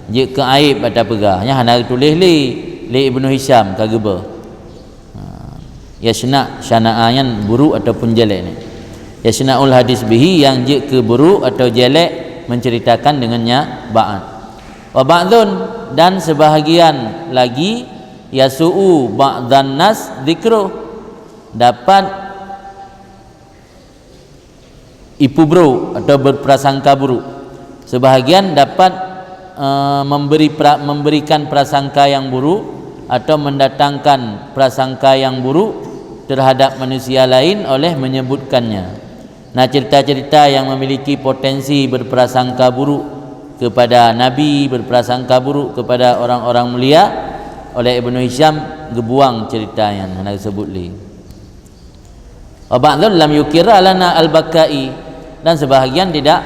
Je ke aib pada pegah. Nya hana tulis li Ibnu Hisham kageba. Yasna syana'an buruk ataupun jelek ni. Yasna'ul hadis bihi yang je ke buruk atau jelek menceritakan dengannya ba'd. Wa ba'dun dan sebahagian lagi yasu'u ba'dan nas dzikru dapat ipu buruk atau berprasangka buruk. Sebahagian dapat memberikan prasangka yang buruk atau mendatangkan prasangka yang buruk terhadap manusia lain oleh menyebutkannya. Nah, cerita-cerita yang memiliki potensi berprasangka buruk kepada Nabi, berprasangka buruk kepada orang-orang mulia, oleh Ibnu Hisham gebuang cerita yang nak sebut li. Wa ba'dun lam yukira lana al-Bakai dan sebahagian tidak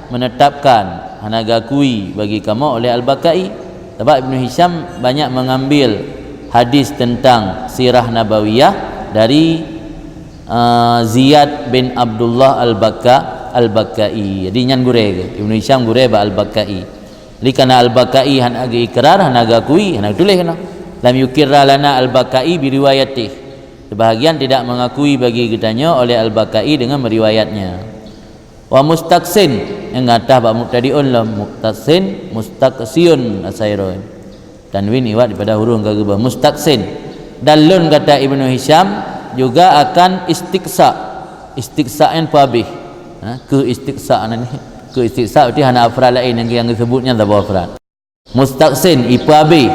menetapkan hanagakui bagi kamu oleh al-Bakai. Sebab Ibnu Hisham banyak mengambil hadis tentang sirah nabawiyah dari Ziyad bin Abdullah al-Bakai. Jadi nyan gure ke Ibnu Hisham gure ba al-Bakai. Likana al-Bakai han agi ikrar han agakui han tulis kana. Lam yukirra lana al-Bakai bi riwayatih. Sebahagian tidak mengakui bagi kitanya oleh al-Bakai dengan meriwayatnya. Wa mustaqsin yang ngatah ba mubtadiun la muqtasin mustaqsiyun asairon. Tanwin iwat daripada huruf kageba mustaqsin. Dalun kata Ibnu Hisham juga akan istiqsa'an pabih. Ke istiqsa' ni. Ke istiqsa' berarti hana afrad lain yang disebutnya tak afrad. Mustaqsin ipabi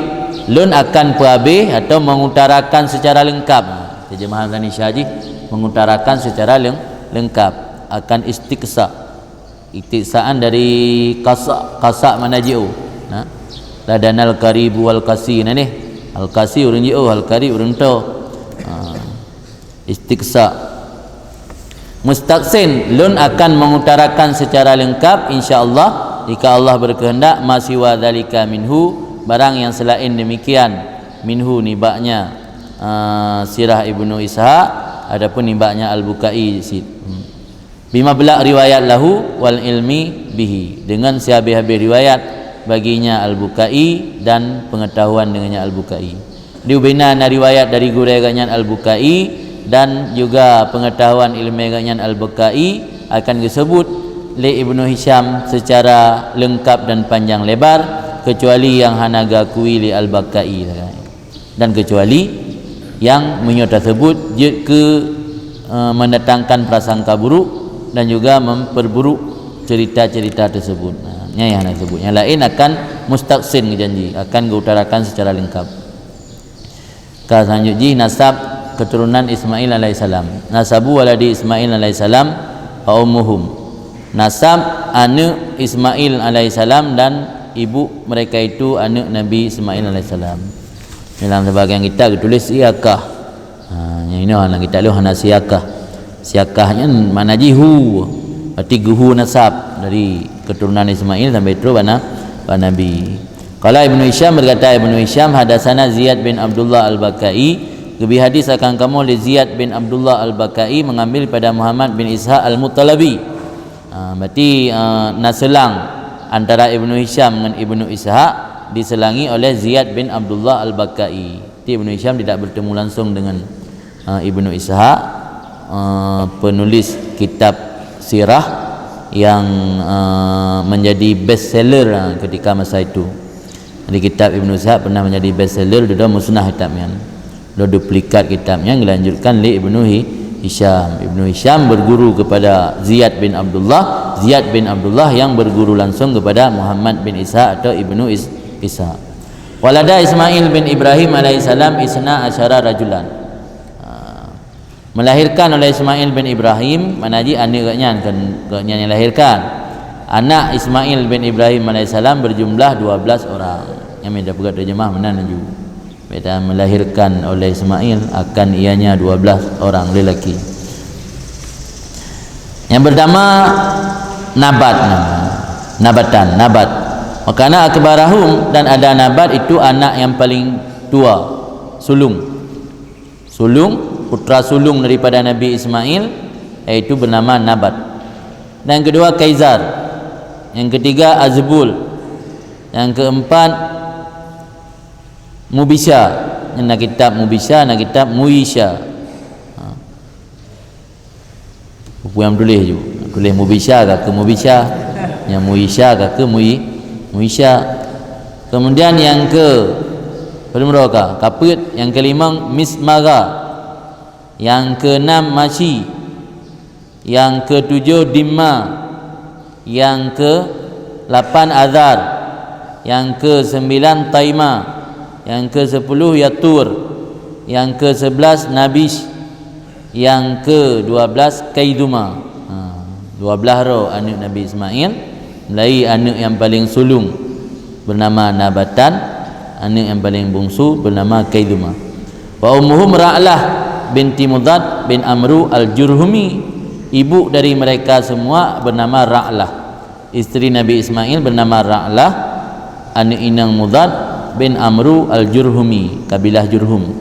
lun akan pabih atau mengutarakan secara lengkap. Terjemahan Tani Syaji mengutarakan secara lengkap akan istiqsa'. Istiqsa'an dari qasa' manaji'u. Ladanal karibu wal qasi ni. Al qasi urang ji'u al karib urang tu. Istiqsa. Mustaqsin lun akan mengutarakan secara lengkap insyaallah jika Allah berkehendak masiwa dzalika minhu barang yang selain demikian minhu nibaknya sirah Ibnu Ishaq adapun nibaknya al-Bukai bima bela riwayat lahu wal ilmi bihi dengan sehabis-habis riwayat baginya al-Bukai dan pengetahuan dengannya al-Bukai. Diubina riwayat dari guregannya al-Bukai dan juga pengetahuan ilmu ganyan al-Bakai akan disebut oleh Ibnu Hisham secara lengkap dan panjang lebar kecuali yang hanaga kui li al-Bakai dan kecuali yang menyata tersebut ke mendatangkan prasangka buruk dan juga memperburuk cerita-cerita tersebut. Yang nak sebut yang lain akan mustaqsin janji akan diutarakan secara lengkap. Selanjutnya nasab keturunan Ismail alaihissalam. Nasabu waladi Ismail alaihissalam wa ummuhum. Nasab anak Ismail alaihissalam dan ibu mereka itu anak Nabi Ismail alaihissalam. Dalam sebahagian kita tulis siakah. Yang ini orang kita lu hana siakah. Siakahnya mana jihu. Berarti guhu nasab dari keturunan Ismail sampai terus pada Nabi. Kalau Ibnu Hisham berkata Ibnu Hisham hadasana Ziyad bin Abdullah al-Bakai. Lebih hadis akan kamu li Ziyad bin Abdullah al-Bakai mengambil pada Muhammad bin Ishaq al-Muttalabi. Berarti naselang antara Ibnu Hisham dengan Ibnu Ishaq diselangi oleh Ziyad bin Abdullah al-Bakai. Jadi Ibnu Hisham tidak bertemu langsung dengan Ibnu Ishaq, penulis kitab sirah yang menjadi bestseller ketika masa itu. Jadi kitab Ibnu Ishaq pernah menjadi bestseller, sudah musnah kitabnya. Duplikat kitabnya dilanjutkan oleh Ibnu Hisham. Ibnu Hisham berguru kepada Ziyad bin Abdullah, Ziyad bin Abdullah yang berguru langsung kepada Muhammad bin Ishaq atau Ibnu Ishaq. Walada Ismail bin Ibrahim alaihissalam isna asyara rajulan. Melahirkan oleh Ismail bin Ibrahim, mana ji anak kaknya yang lahirkan. Anak Ismail bin Ibrahim alaihissalam berjumlah 12 orang. yang dah berat terjemah mana ju beda melahirkan oleh Ismail akan ianya 12 orang lelaki. Yang pertama nabat, nabatan, nabat. Makana akbarahum, dan ada nabat itu anak yang paling tua, sulung, putra sulung daripada Nabi Ismail, iaitu bernama Nabat. Dan yang kedua Kaisar, yang ketiga Azbul, yang keempat Mubisha, yang nak kitab Mubisha, nak kitab Muisha. Buku yang tulis je, tulis Mubisha ke Mubisha, yang Muisha ke Muisha. Kemudian yang ke Permuraka Kapit, yang kelima Mismara, yang keenam Mashi, yang ketujuh Dimma, yang ke-8 Azar, yang ke-9 Taima, yang ke-10 Yatur, yang ke-11 Nabish, yang ke-12 Kaiduma. 12 roh anak Nabi Ismail, mulai anak yang paling sulung bernama Nabatan, anak yang paling bungsu bernama Kaiduma. Wa ummuhum Ra'lah binti Mudad bin Amru al-Jurhumi, ibu dari mereka semua bernama Ra'lah. Isteri Nabi Ismail bernama Ra'lah, anak inang Mudad bin Amru al-Jurhumi, kabilah Jurhum.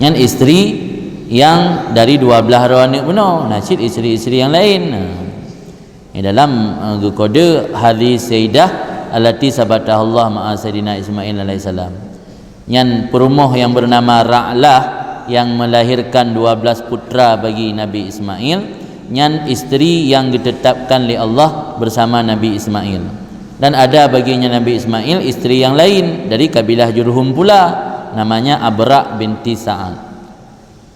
Yang isteri yang dari 12 roh anak benar, nasyid isteri-isteri yang lain. Dalam kode hadis Sayyidah allati sabatah Allah ma'a Sayyidina Ismail alaihissalam, yang perumah yang bernama Ra'lah yang melahirkan 12 putra bagi Nabi Ismail, yang isteri yang ditetapkan oleh Allah bersama Nabi Ismail. Dan ada baginya Nabi Ismail isteri yang lain dari kabilah Jurhum pula, namanya Abra binti Sa'ad.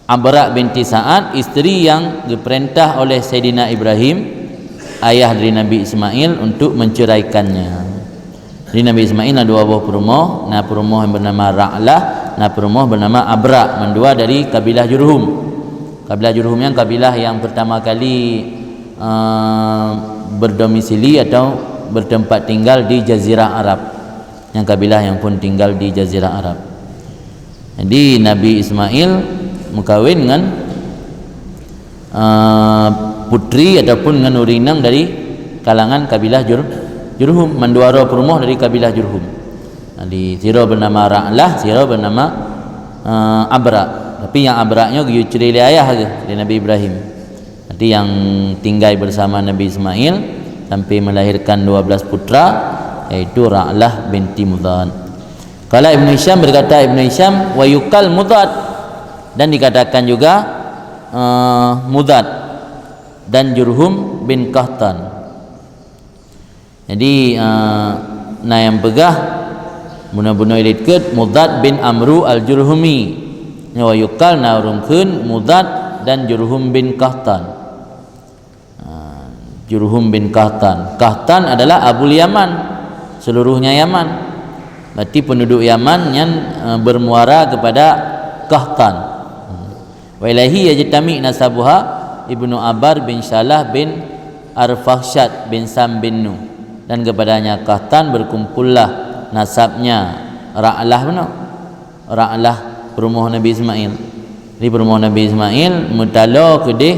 Abra binti Sa'ad isteri yang diperintah oleh Sayyidina Ibrahim, ayah dari Nabi Ismail, untuk menceraikannya. Jadi Nabi Ismail ada 2 buah perumah, nah perumah yang bernama Ra'lah, nah perumah bernama Abra, mendua dari kabilah Jurhum. Kabilah Jurhum yang kabilah yang pertama kali berdomisili atau bertempat tinggal di Jazirah Arab, yang kabilah yang pun tinggal di Jazirah Arab. Jadi Nabi Ismail mengkawin dengan putri ataupun dengan urinang dari kalangan kabilah Jurhum, menduara perumah dari kabilah Jurhum. Di siro bernama Ra'lah, siro bernama Abra. Tapi yang Abra-nya ceri ayah ke dari Nabi Ibrahim. Nanti yang tinggal bersama Nabi Ismail sampai melahirkan 12 putra, yaitu Ra'lah binti Mudad. Kalau Ibn Hisham berkata, Ibn Hisham wa yukal Mudad, dan dikatakan juga Mudad dan Jurhum bin Qahtan. Jadi nah yang pegah buna-buna ilitket Mudad bin Amru al-Jurhumi, wa yukal naurungkeun Mudad dan Jurhum bin Qahtan. Jurhum bin Qahtan, Qahtan adalah Abul Yaman, seluruhnya Yaman. Berarti penduduk Yaman yang bermuara kepada Qahtan. Wa ilahi yajtami nasabuha Ibnu Abar bin Salah bin Arfakhsyad bin Sam bin Nuh, dan kepadanya Qahtan berkumpullah nasabnya Ra'lah benar. Ra'lah perumah Nabi Ismail. Di perumah Nabi Ismail mutalo kedih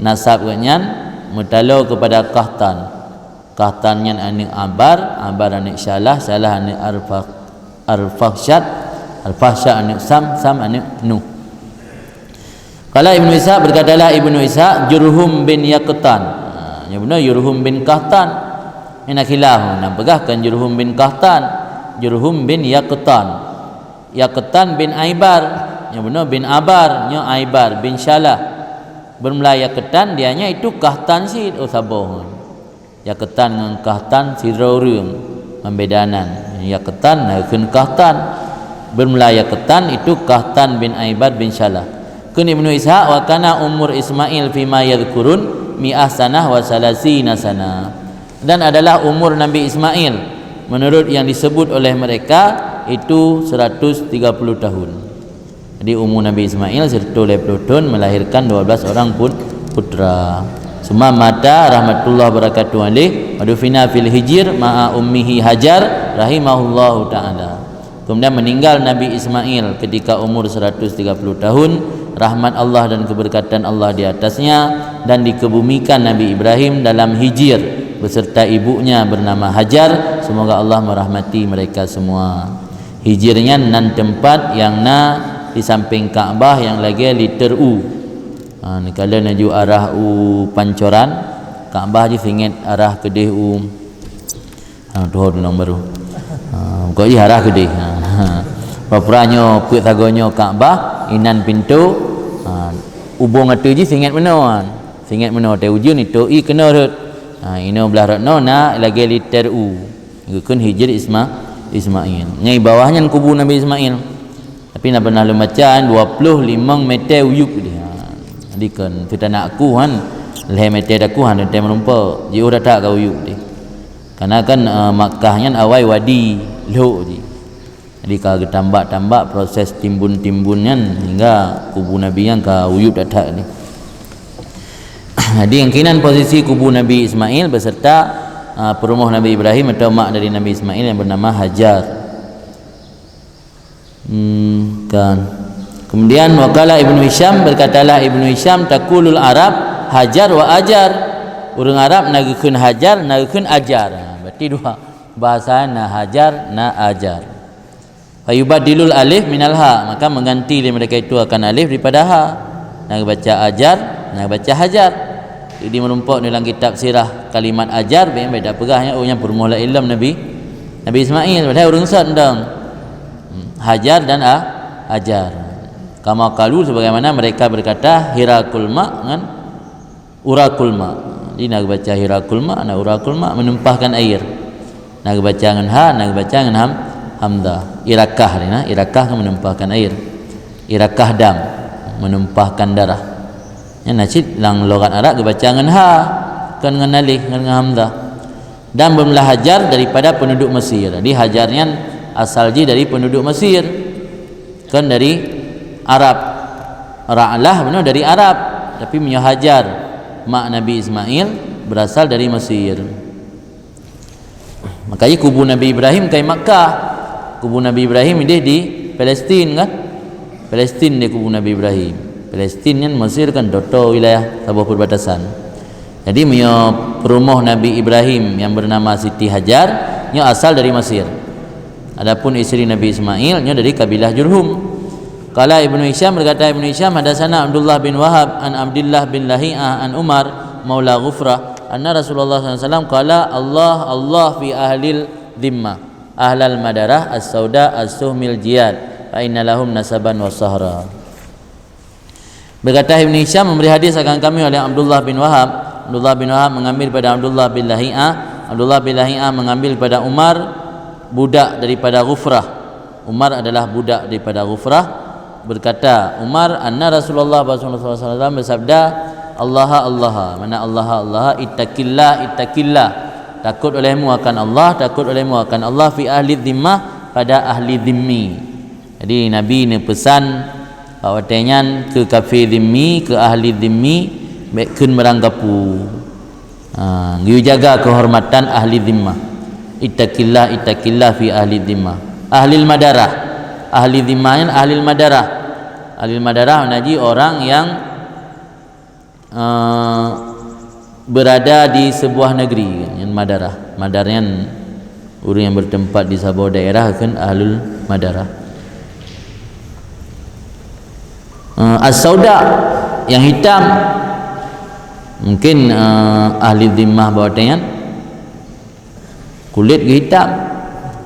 nasab kenyan, mutalo kepada Qahtan. Qahtan yang anak Abar, Abar anak Salah, Salah anak Arfakhsyad, Arfakhsyad anak Sam, Sam anak Nuh. Kalau Ibnu Ishaq berkatalah Ibnu Ishaq Jurhum bin Yaqtan. Yang benar Jurhum bin Qahtan. Ini khilaf, nak pegahkan Jurhum bin Qahtan, Jurhum bin Yaqtan. Yaqtan bin Aibar, yang benar bin Abar, nya Aibar bin Salah. Bermula Yaqtan, dianya itu Qahtan sid, oh sabar. Yaqtan dengan Qahtan siraureum membedanan. Yaqtan dengan Qahtan. Bermula Yaqtan itu Qahtan bin Aibar bin Salah. Kun Ibnu Ishaq wa kana umur Ismail fima yadhkurun mi'ah sanah wa salasina sanah, dan adalah umur Nabi Ismail menurut yang disebut oleh mereka itu 130 tahun. Jadi umur Nabi Ismail 130 tahun melahirkan 12 orang putra. Summa mata rahmatullah barakatuh alaih wa dufina fil hijr ma'a ummihi Hajar rahimahullahu taala. Kemudian meninggal Nabi Ismail ketika umur 130 tahun, rahmat Allah dan keberkatan Allah di atasnya, dan dikebumikan Nabi Ibrahim dalam Hijr beserta ibunya bernama Hajar. Semoga Allah merahmati mereka semua. Hijrnya nan tempat yang di samping Kaabah yang lagi liter U. Ni kalau naju arah U Pancoran, Kaabah je singet arah Kedih U. Tu nombor baru. Kau je arah Kedih. Papuranyo kuit tagonyo Kaabah, inan pintu. Ubung atu je singet meno. Singet meno te ujun itu i kena rut. Ino belah rot no na lagi liter U. Ikun Hijr Ismail. Nyai bawahnya kubu Nabi Ismail. Tapi nak pernah lu macam 25 meter uyup dia. Jadi kan kita nak aku kan leh meter aku han tem rumpa. Ji ora tak kau uyup dia. Karena kan Makkahnya awai wadi lo je. Jadi kalau tambak proses timbun-timbunnya hingga kubu Nabi yang ka uyup tak ni. Jadi yang kinan posisi kubu Nabi Ismail beserta perumah Nabi Ibrahim atau mak dari Nabi Ismail yang bernama Hajar. Kan. Kemudian wakala Ibnu Hisham, berkatalah Ibnu Hisham, takulul Arab Hajar wa Ajar. Orang Arab nagakeun Hajar, nagakeun Ajar. Berarti dua bahasa, na Hajar na Ajar. Fayubadilul alif minal ha, maka mengganti mereka itu akan alif daripada ha. Nak baca Ajar, nak baca Hajar. Jadi merumpak dalam kitab sirah kalimat Ajar, baik tak pegahnya yang permula ilmu Nabi Ismail. Padahal orang sendang Hajar dan Ajar. Kama qalu, sebagaimana mereka berkata Hirakul ma dengan Urakul ma. Jadi nak baca Hirakul ma, nak Urakul ma, menumpahkan air. Nak baca dengan ha, nak baca dengan hamzah. Irakah ni nah, irakah kan menumpahkan air. Irakah dam, menumpahkan darah. Yang nacit lang logat Arab baca dengan ha, kan dengan alif, dengan hamzah. Dan bermula Hajar daripada penduduk Mesir. Jadi Hajarnya asal ji dari penduduk Mesir, kan dari Arab. Ra'lah benar dari Arab, tapi punya Hajar mak Nabi Ismail berasal dari Mesir. Makanya kubu Nabi Ibrahim kai Makkah. Kubu Nabi Ibrahim dia di Palestin kan. Palestin dia kubu Nabi Ibrahim. Palestin kan Mesir kan doto wilayah sebuah perbatasan. Jadi punya perumah Nabi Ibrahim yang bernama Siti Hajar nya asal dari Mesir. Adapun isteri Nabi Ismail nya dari kabilah Jurhum. Qala Ibnu Hisham, berkata Ibnu Hisham, hadatsana Abdullah bin Wahab an Abdullah bin Lahi'ah an Umar maula Ghufrah anna Rasulullah SAW qala Allah fi ahlil dhimmah ahlal madarah as-sauda as-suhmil jiyad fa inna lahum nasaban wa sahra. Berkata Ibnu Hisham memberi hadis akan kami oleh Abdullah bin Wahab. Abdullah bin Wahab mengambil pada Abdullah bin Lahi'ah. Abdullah bin Lahi'ah mengambil pada Umar, budak daripada Ghufrah. Umar adalah budak daripada Ghufrah. Berkata Umar, anna Rasulullah SAW bersabda, Allah, mana Allah, ittaqillah, takut olehmu akan Allah, takut olehmu akan Allah fi ahli dhimmah, pada ahli dhimmi. Jadi Nabi ni pesan bahawa ke kafir dhimmi, ke ahli dhimmi, baikkan merangkapu. You jaga kehormatan ahli dhimmah. Ittaqillah fi ahli dhimmah. Ahli madarah. Ahli dhimmah, ahli madarah. Ahli madarah menaji orang yang berada di sebuah negeri. Yang madarah. Madarnya orang yang bertempat di sebuah daerah kan ahlul madarah. As-sauda yang hitam, mungkin ahli dhimmah bawatnya kulit hitam.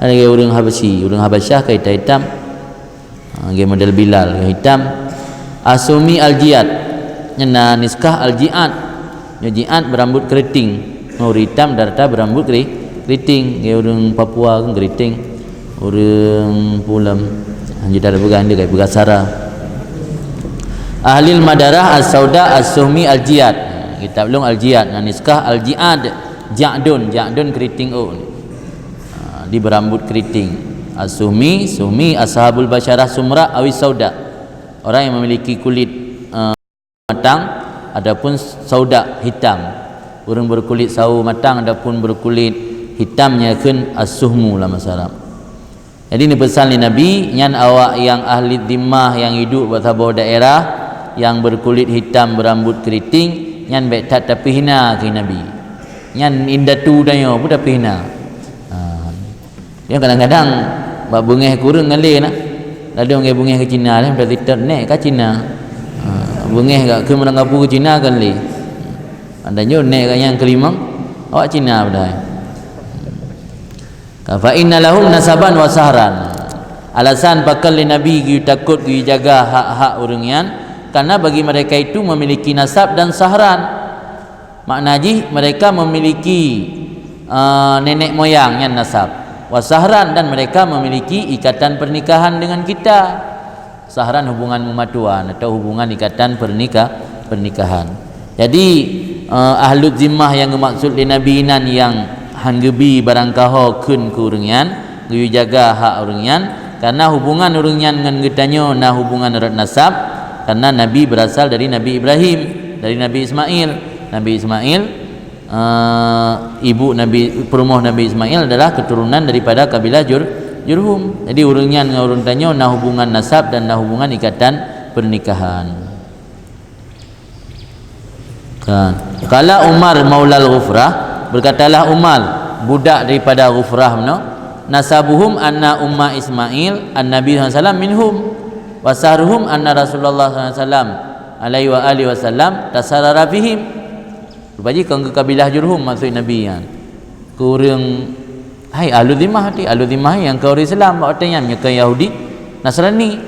Ada orang Habasyah ke hitam. Model Bilal yang hitam. Asumi al-jiyad, nyana niskah al-jiyad, jiyad berambut keriting. Orang hitam darata berambut keriting. Orang Papua kan keriting, orang Pulam hanya darah pegang dia kayak Pegasara. Ahlil madarah as-sauda as-suhmi al-jiyad, kitab belum al-jiyad, niskah al-jiyad, ja'dun keriting di berambut keriting. As-suhmi ashabul basyarah sumra awis sauda, orang yang memiliki kulit matang adapun saudak hitam. Urang berkulit sawo matang adapun berkulit hitamnya keun as-suhmu lah masalah. Jadi ni pesan ni Nabi, nyan awak yang ahli dhimmah yang hidup di sebuah daerah yang berkulit hitam berambut keriting, nyan baik tak tapi hina ke Nabi. Nyan indatu dayo pun tapi hina. Dia kadang-kadang bab bungeh kurang ngalih nak. Ada orang bungeh ke Cina dah berarti nek ke Cina. Bungeh ke menangapu ke Cina kan li. Andanya nek yang kelima awak Cina dah. Fa inna lahum nasaban wa sahran. Alasan pakal Nabi gu takut gu jaga hak-hak urangnya karena bagi mereka itu memiliki nasab dan sahran. Maknanya mereka memiliki nenek moyang yang nasab. Wa sahran, dan mereka memiliki ikatan pernikahan dengan kita. Sahran hubungan mematuan atau hubungan ikatan pernikahan. Jadi ahlu zimmah yang maksud di Nabi nan yang hanggebi barangkaho kun ku urangyan gu jaga hak urangyan karena hubungan urangyan dengan getanyo na hubungan erat nasab karena Nabi berasal dari Nabi Ibrahim, dari Nabi Ismail. Nabi Ismail ibu Nabi perumoh Nabi Ismail adalah keturunan daripada kabilah Jurhum. Jadi urangyan dengan urang tanyo na hubungan nasab dan na hubungan ikatan pernikahan. Kan. Kala Umar Maulal Ghufrah, berkatalah Umar budak daripada Ghufrah no, nasabuhum anna umma Ismail an-Nabi sallallahu minhum wa sahruhum anna Rasulullah sallallahu alaihi wa alihi wasallam tasarrara fihim. Rupanya ke kabilah Jurhum maksud Nabi kan. Kurang hai ahlu dhimmah ti, ahlu dhimmah yang ke orang Islam artinya ke Yahudi Nasrani.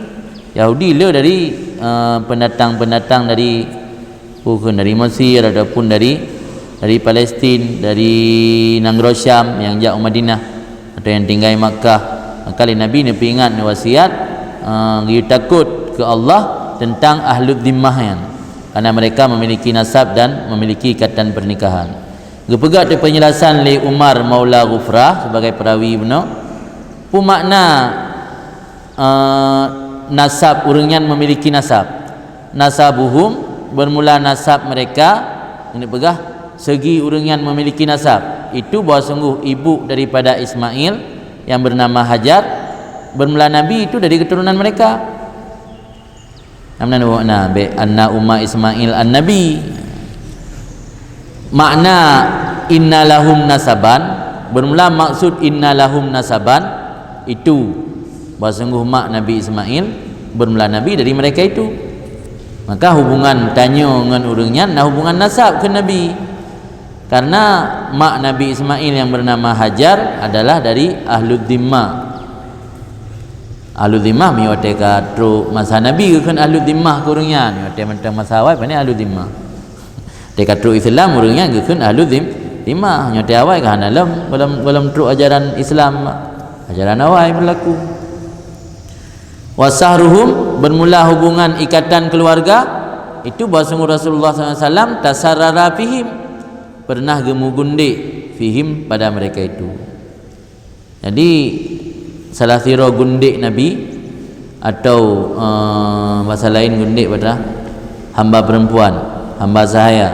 Yahudi le dari pendatang-pendatang dari bukan dari Mesir ataupun dari Palestin, dari Negeri Syam yang jauh Madinah atau yang tinggal Makkah. Kali Nabi ni peringat ni wasiat dia takut ke Allah tentang ahlu dhimmah yang karena mereka memiliki nasab dan memiliki ikatan pernikahan. Gepegat di penjelasan li Umar Maula Ghufrah sebagai perawi benar. Pu makna nasab urangnya memiliki nasab. Nasabuhum bermula nasab mereka ini pegah segi urangnya memiliki nasab. Itu bahawa sungguh ibu daripada Ismail yang bernama Hajar bermula Nabi itu dari keturunan mereka. Amna makna be anna umma Ismail an-Nabi. Makna innalahum nasaban bermula maksud innalahum nasaban itu bahawa sungguh mak Nabi Ismail bermula Nabi dari mereka itu. Maka hubungan tanyo dengan urangnya nah hubungan nasab ke Nabi. Karena mak Nabi Ismail yang bernama Hajar adalah dari ahlu dhimmah. Ahlu dhimmah mi wate ka tru masa Nabi ke kan ahlu dhimmah ke urangnya ni wate mentang masa awal pani ahlu dhimmah. Teka tru Islam urangnya ke kan ahlu dhimmah nyote awal ka dalam belum tru ajaran Islam, ajaran awal berlaku. Wasahruhum bermula hubungan ikatan keluarga itu bahasa Rasulullah SAW tasarrara fihim pernah gemu gundik fihim pada mereka itu. Jadi salah siro gundik Nabi atau bahasa lain gundik pada hamba perempuan, hamba sahaya,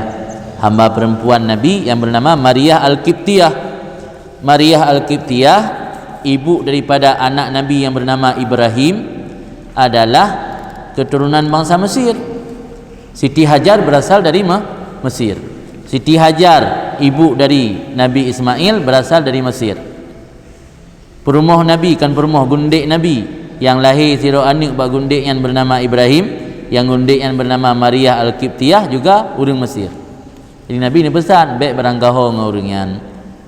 hamba perempuan Nabi yang bernama Maryah Al-Qibtiyah. Maryah Al-Qibtiyah ibu daripada anak Nabi yang bernama Ibrahim adalah keturunan bangsa Mesir. Siti Hajar berasal dari Mesir. Siti Hajar ibu dari Nabi Ismail berasal dari Mesir. Perumoh Nabi kan perumoh gundik Nabi yang lahir siro anak bak gundik yang bernama Ibrahim, yang gundik yang bernama Maryah Al-Qibtiyah juga orang Mesir. Jadi Nabi ni pesan baik barangkaho dengan orangnya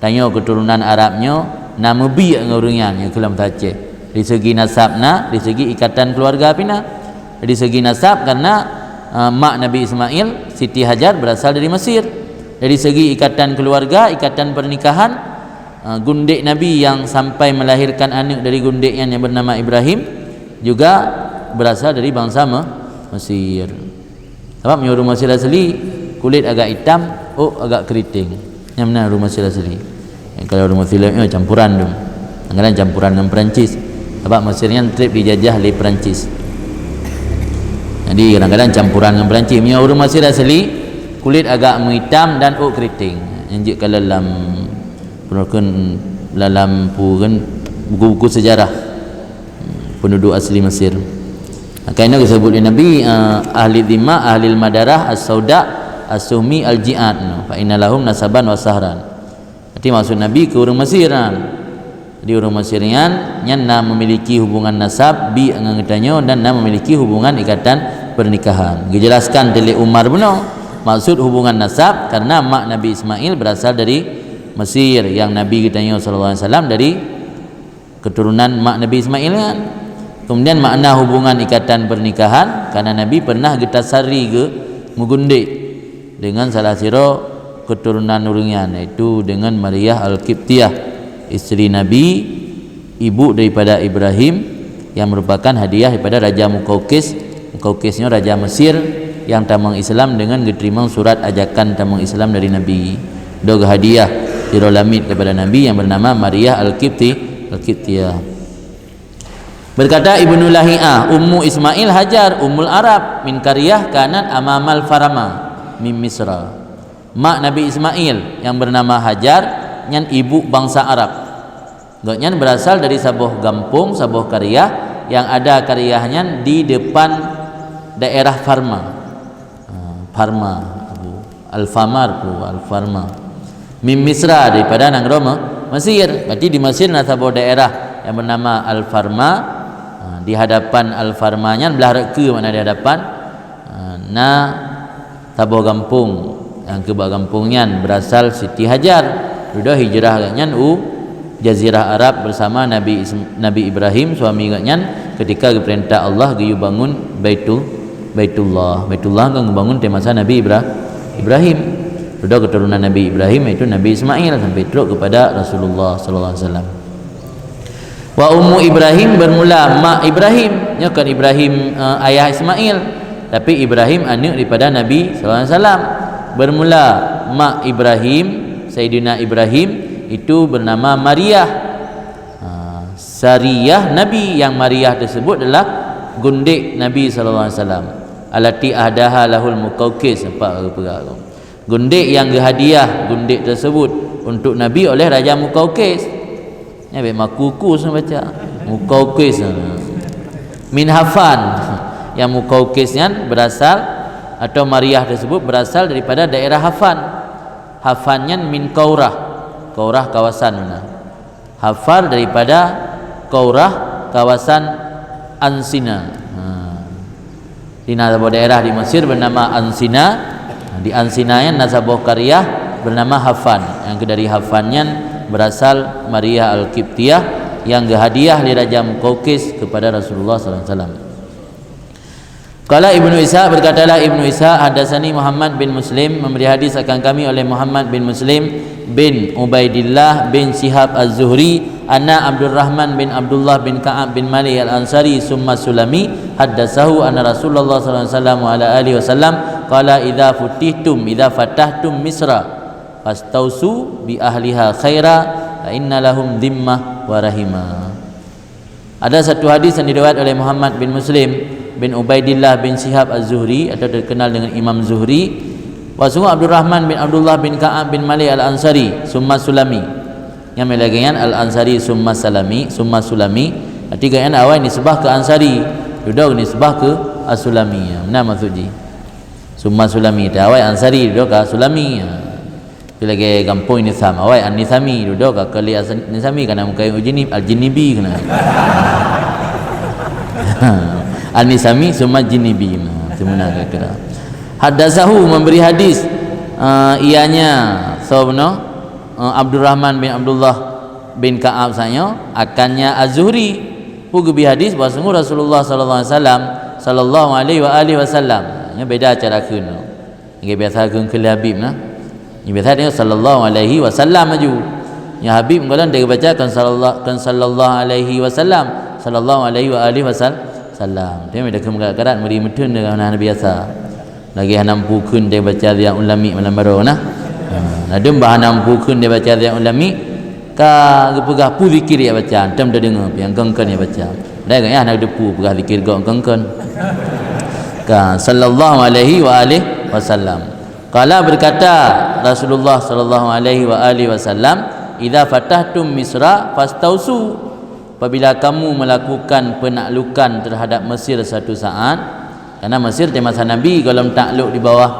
tanya keturunan Arabnya nama bi dengan orangnya yang kelam tace. Dari segi nasabna, dari segi ikatan keluarga pina. Dari segi nasab karena mak Nabi Ismail Siti Hajar berasal dari Mesir. Dari segi ikatan keluarga, ikatan pernikahan, gundik Nabi yang sampai melahirkan anak dari gundik yang bernama Ibrahim juga berasal dari bangsa Mesir. Sebab orang Mesir asli kulit agak hitam, agak keriting. Yang mana orang Mesir asli? Kalau orang Mesir campuran tu. Kadang-kadang campuran dengan Perancis. Sebab Mesirnya trip dijajah oleh Perancis. Jadi kadang-kadang campuran dengan Perancis. Orang Mesir asli kulit agak menghitam dan keriting. Yang kalau dalam buku-buku sejarah penduduk asli Mesir. Kerana disebut oleh Nabi ahli dhimma, ahli madarah, as-sauda, as-suhmi, al-ji'ad. Fa inna lahum nasaban wa sahran. Jadi maksud Nabi ke orang Mesir Di orang Mesir yang memiliki hubungan nasab bi angangannya dan memiliki hubungan ikatan pernikahan. Dijelaskan oleh Umar bin maksud hubungan nasab karena mak Nabi Ismail berasal dari Mesir, yang Nabi katanya sallallahu alaihi wasallam dari keturunan mak Nabi Ismail kan. Kemudian makna hubungan ikatan pernikahan karena Nabi pernah getasari ke mugundik dengan salah siro keturunan nurungan, yaitu dengan Maryah Al-Qibtiyah, isteri Nabi, ibu daripada Ibrahim, yang merupakan hadiah daripada Raja Mukaukis. Mukaukisnya Raja Mesir yang tamang Islam dengan diterima surat ajakan tamang Islam dari Nabi. Dog hadiah Tirolamid kepada Nabi yang bernama Maryah Al-Qibtiyah. Berkata Ibnu Lahi'ah, Ummu Ismail Hajar Ummul Arab min Qaryah kanat amamal Farama min Misra. Mak Nabi Ismail yang bernama Hajar nyan ibu bangsa Arab. Gaknyan berasal dari sebuah kampung, sebuah qaryah yang ada qaryahnya di depan daerah Farma. Al-Farma. Min Misra daripada negara Mesir. Berarti di Mesir ada sebuah daerah yang bernama Al-Farma. Di hadapan Al-Farmanya belah reka mana di hadapan sebuah kampung yang kebak kampungnya berasal Siti Hajar. Sudah hijrah katnya Jazirah Arab bersama Nabi Ibrahim suami katnya ketika diperintah Allah giyu bangun Baitullah kan bangun di masa Nabi Ibrahim. Sudah keturunan Nabi Ibrahim itu Nabi Ismail sampai terus kepada Rasulullah sallallahu alaihi wasallam. Wa ummu Ibrahim bermula mak Ibrahim, nya kan Ibrahim ayah Ismail, tapi Ibrahim anak daripada Nabi sallallahu alaihi wasallam. Bermula mak Ibrahim, Sayyidina Ibrahim itu bernama Maryah. Sariyah Nabi, yang Maryah tersebut adalah gundik Nabi sallallahu alaihi wasallam. Alati ahdaha lahul Mukaukis, apa perkara. Gundik yang hadiah gundik tersebut untuk Nabi oleh Raja Mukaukis. Ya makukus baca Mukaukis min Hafan, yang Mukaukisnya berasal atau Maryah tersebut berasal daripada daerah Hafannya min Kaurah kawasan mana Hafar daripada Kaurah kawasan Ansina. Di sebuah daerah di Mesir bernama Ansina. Di Ansinanya sebuah qaryah bernama Hafan, yang dari Hafannya berasal Maryah Al-Qibtiyah yang hadiah li Raja Mukaukis kepada Rasulullah sallallahu alaihi wasallam. Qala Ibnu Isa, berkatalah Ibnu Isa, hadatsani Muhammad bin Muslim, memberi hadis akan kami oleh Muhammad bin Muslim bin Ubaidillah bin Shihab Az-Zuhri anna Abdurrahman bin Abdullah bin Ka'ab bin Malik Al-Ansari summa Sulami haddatsahu anna Rasulullah sallallahu alaihi wasallam ala alihi wasallam qala idza fatahtum Misra fastausu bi ahliha khaira fa inna lahum dhimmah wa rahimah. Ada satu hadis yang diriwayatkan oleh Muhammad bin Muslim bin Ubaidillah bin Shihab Az-Zuhri atau terkenal dengan Imam Zuhri, wasungguh Abdurrahman bin Abdullah bin Ka'ab bin Malik Al-Ansari summa Sulami, yang melagian Al-Ansari summa Sulami, arti kan awal nisbah ke Ansari, sudah nisbah ke As-Sulami. Mana maksudnya summa Sulami dah awal Ansari sudah ke Sulami. Lagi kampung Nisam awal An-Nisami sudah ke kali Nisami kana mukai Al-Jinibi kana An-Nisami summa Jinibi semana kira. Haddatsahu memberi hadis ianya sabno Abdurrahman bin Abdullah bin Ka'ab sanyo akannya Az-Zuhri pugubi hadis bahwa Rasulullah sallallahu alaihi wasallam nya beda cara keun. Ngai biasa keun ke Habib nah. Ini biasa dia sallallahu alaihi wasallam maju. Ya Habib kalau dia baca kan sallallahu alaihi wasallam, sallallahu alaihi wa alihi wasallam. Dia ada kemukaran meri mutun dengan Nabi biasa. Lagi hanam pukun dia baca dia ulami malam baru nah. Nadem bahanam pukun dia baca dia ulami ka gepegah pu zikir dia baca. Tem dah dengar yang kengken dia baca. Dah kan ya nak depu pegah zikir kengken. Ka sallallahu alaihi wa alihi wasallam. Qala berkata Rasulullah sallallahu alaihi wasallam, "Idza fatahtum Misra fastausu." Apabila kamu melakukan penaklukan terhadap Mesir satu saat, karena Mesir di masa Nabi kalau takluk di bawah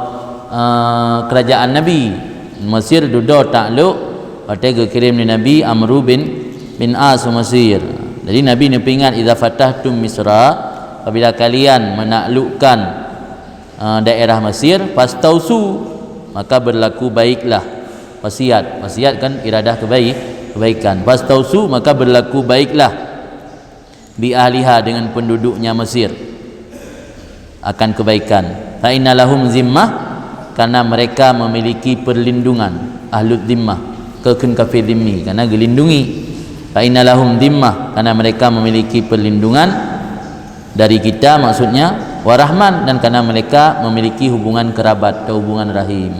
kerajaan Nabi. Mesir duduk takluk, lepas kirim ni Nabi Amru bin As Mesir. Jadi Nabi ni ingat, idza fatahtum Misra, apabila kalian menaklukkan daerah Mesir, fastausu, maka berlaku baiklah. Wasiat kan iradah kebaikan. Fastausu, maka berlaku baiklah bi ahliha, dengan penduduknya Mesir, akan kebaikan. Fa inna lahum zimmah, karena mereka memiliki perlindungan. Ahlud zimmah, kekun kafir zimmi, karena dilindungi. Fa inna lahum zimmah, karena mereka memiliki perlindungan dari kita, maksudnya warahman, dan karena mereka memiliki hubungan kerabat atau hubungan rahim.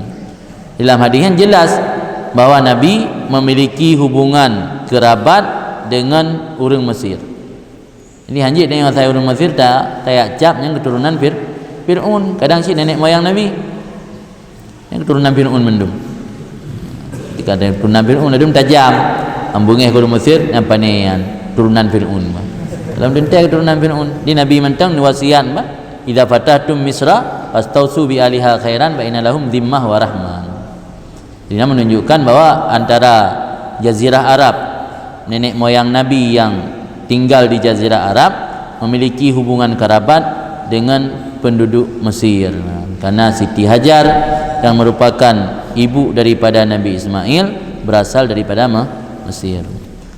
Dalam hadis yang jelas bahawa Nabi memiliki hubungan kerabat dengan orang Mesir. Ini hanjit dengan saya orang Mesir tak cap yang keturunan Fir'aun. Kadang si nenek moyang Nabi yang keturunan Fir'aun mendum. Jika ada keturunan Fir'aun ada tajam, ambungnya ke orang Mesir apa ni yang turunan Fir'aun. Dalam dentai keturunan Fir'aun, di Nabi mentang wasiat bah, idza fatahtum Misra fastausu bi aliha khairan fa inna lahum zimmah wa rahman. Ini menunjukkan bahawa antara Jazirah Arab, nenek moyang Nabi yang tinggal di Jazirah Arab memiliki hubungan kerabat dengan penduduk Mesir. Karena Siti Hajar yang merupakan ibu daripada Nabi Ismail berasal daripada Mesir.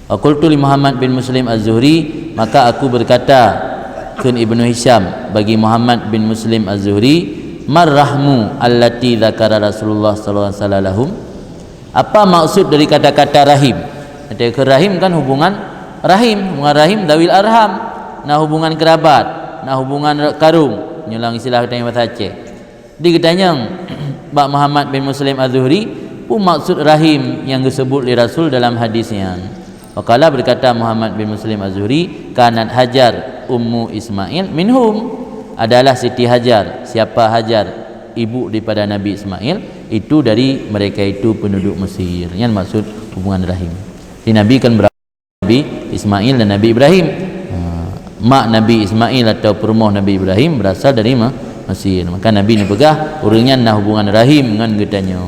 Wa qultu li Muhammad bin Muslim Az-Zuhri, maka aku berkata ke Ibnu Hisham bagi Muhammad bin Muslim Az-Zuhri, marrahmu allati dzakara Rasulullah sallallahu alaihi wasallam. Apa maksud dari kata-kata rahim? Kata rahim kan hubungan rahim dawil arham, nah hubungan kerabat, nah hubungan karung, nyulang istilah kita yang bahasa Aceh. Dikatanya Pak Muhammad bin Muslim Az-Zuhri pun maksud rahim yang disebut oleh Rasul dalam hadisnya. Wakala berkata Muhammad bin Muslim Az-Zuhri, kanat Hajar ummu Ismail minhum, adalah Siti Hajar. Siapa Hajar? Ibu daripada Nabi Ismail, itu dari mereka itu penduduk Mesir. Yang maksud hubungan rahim. Di Nabi kan Nabi Ismail dan Nabi Ibrahim. Mak Nabi Ismail atau perumoh Nabi Ibrahim berasal dari Mesir. Maka Nabi ni pegah orangnya nak hubungan rahim dengan getanya.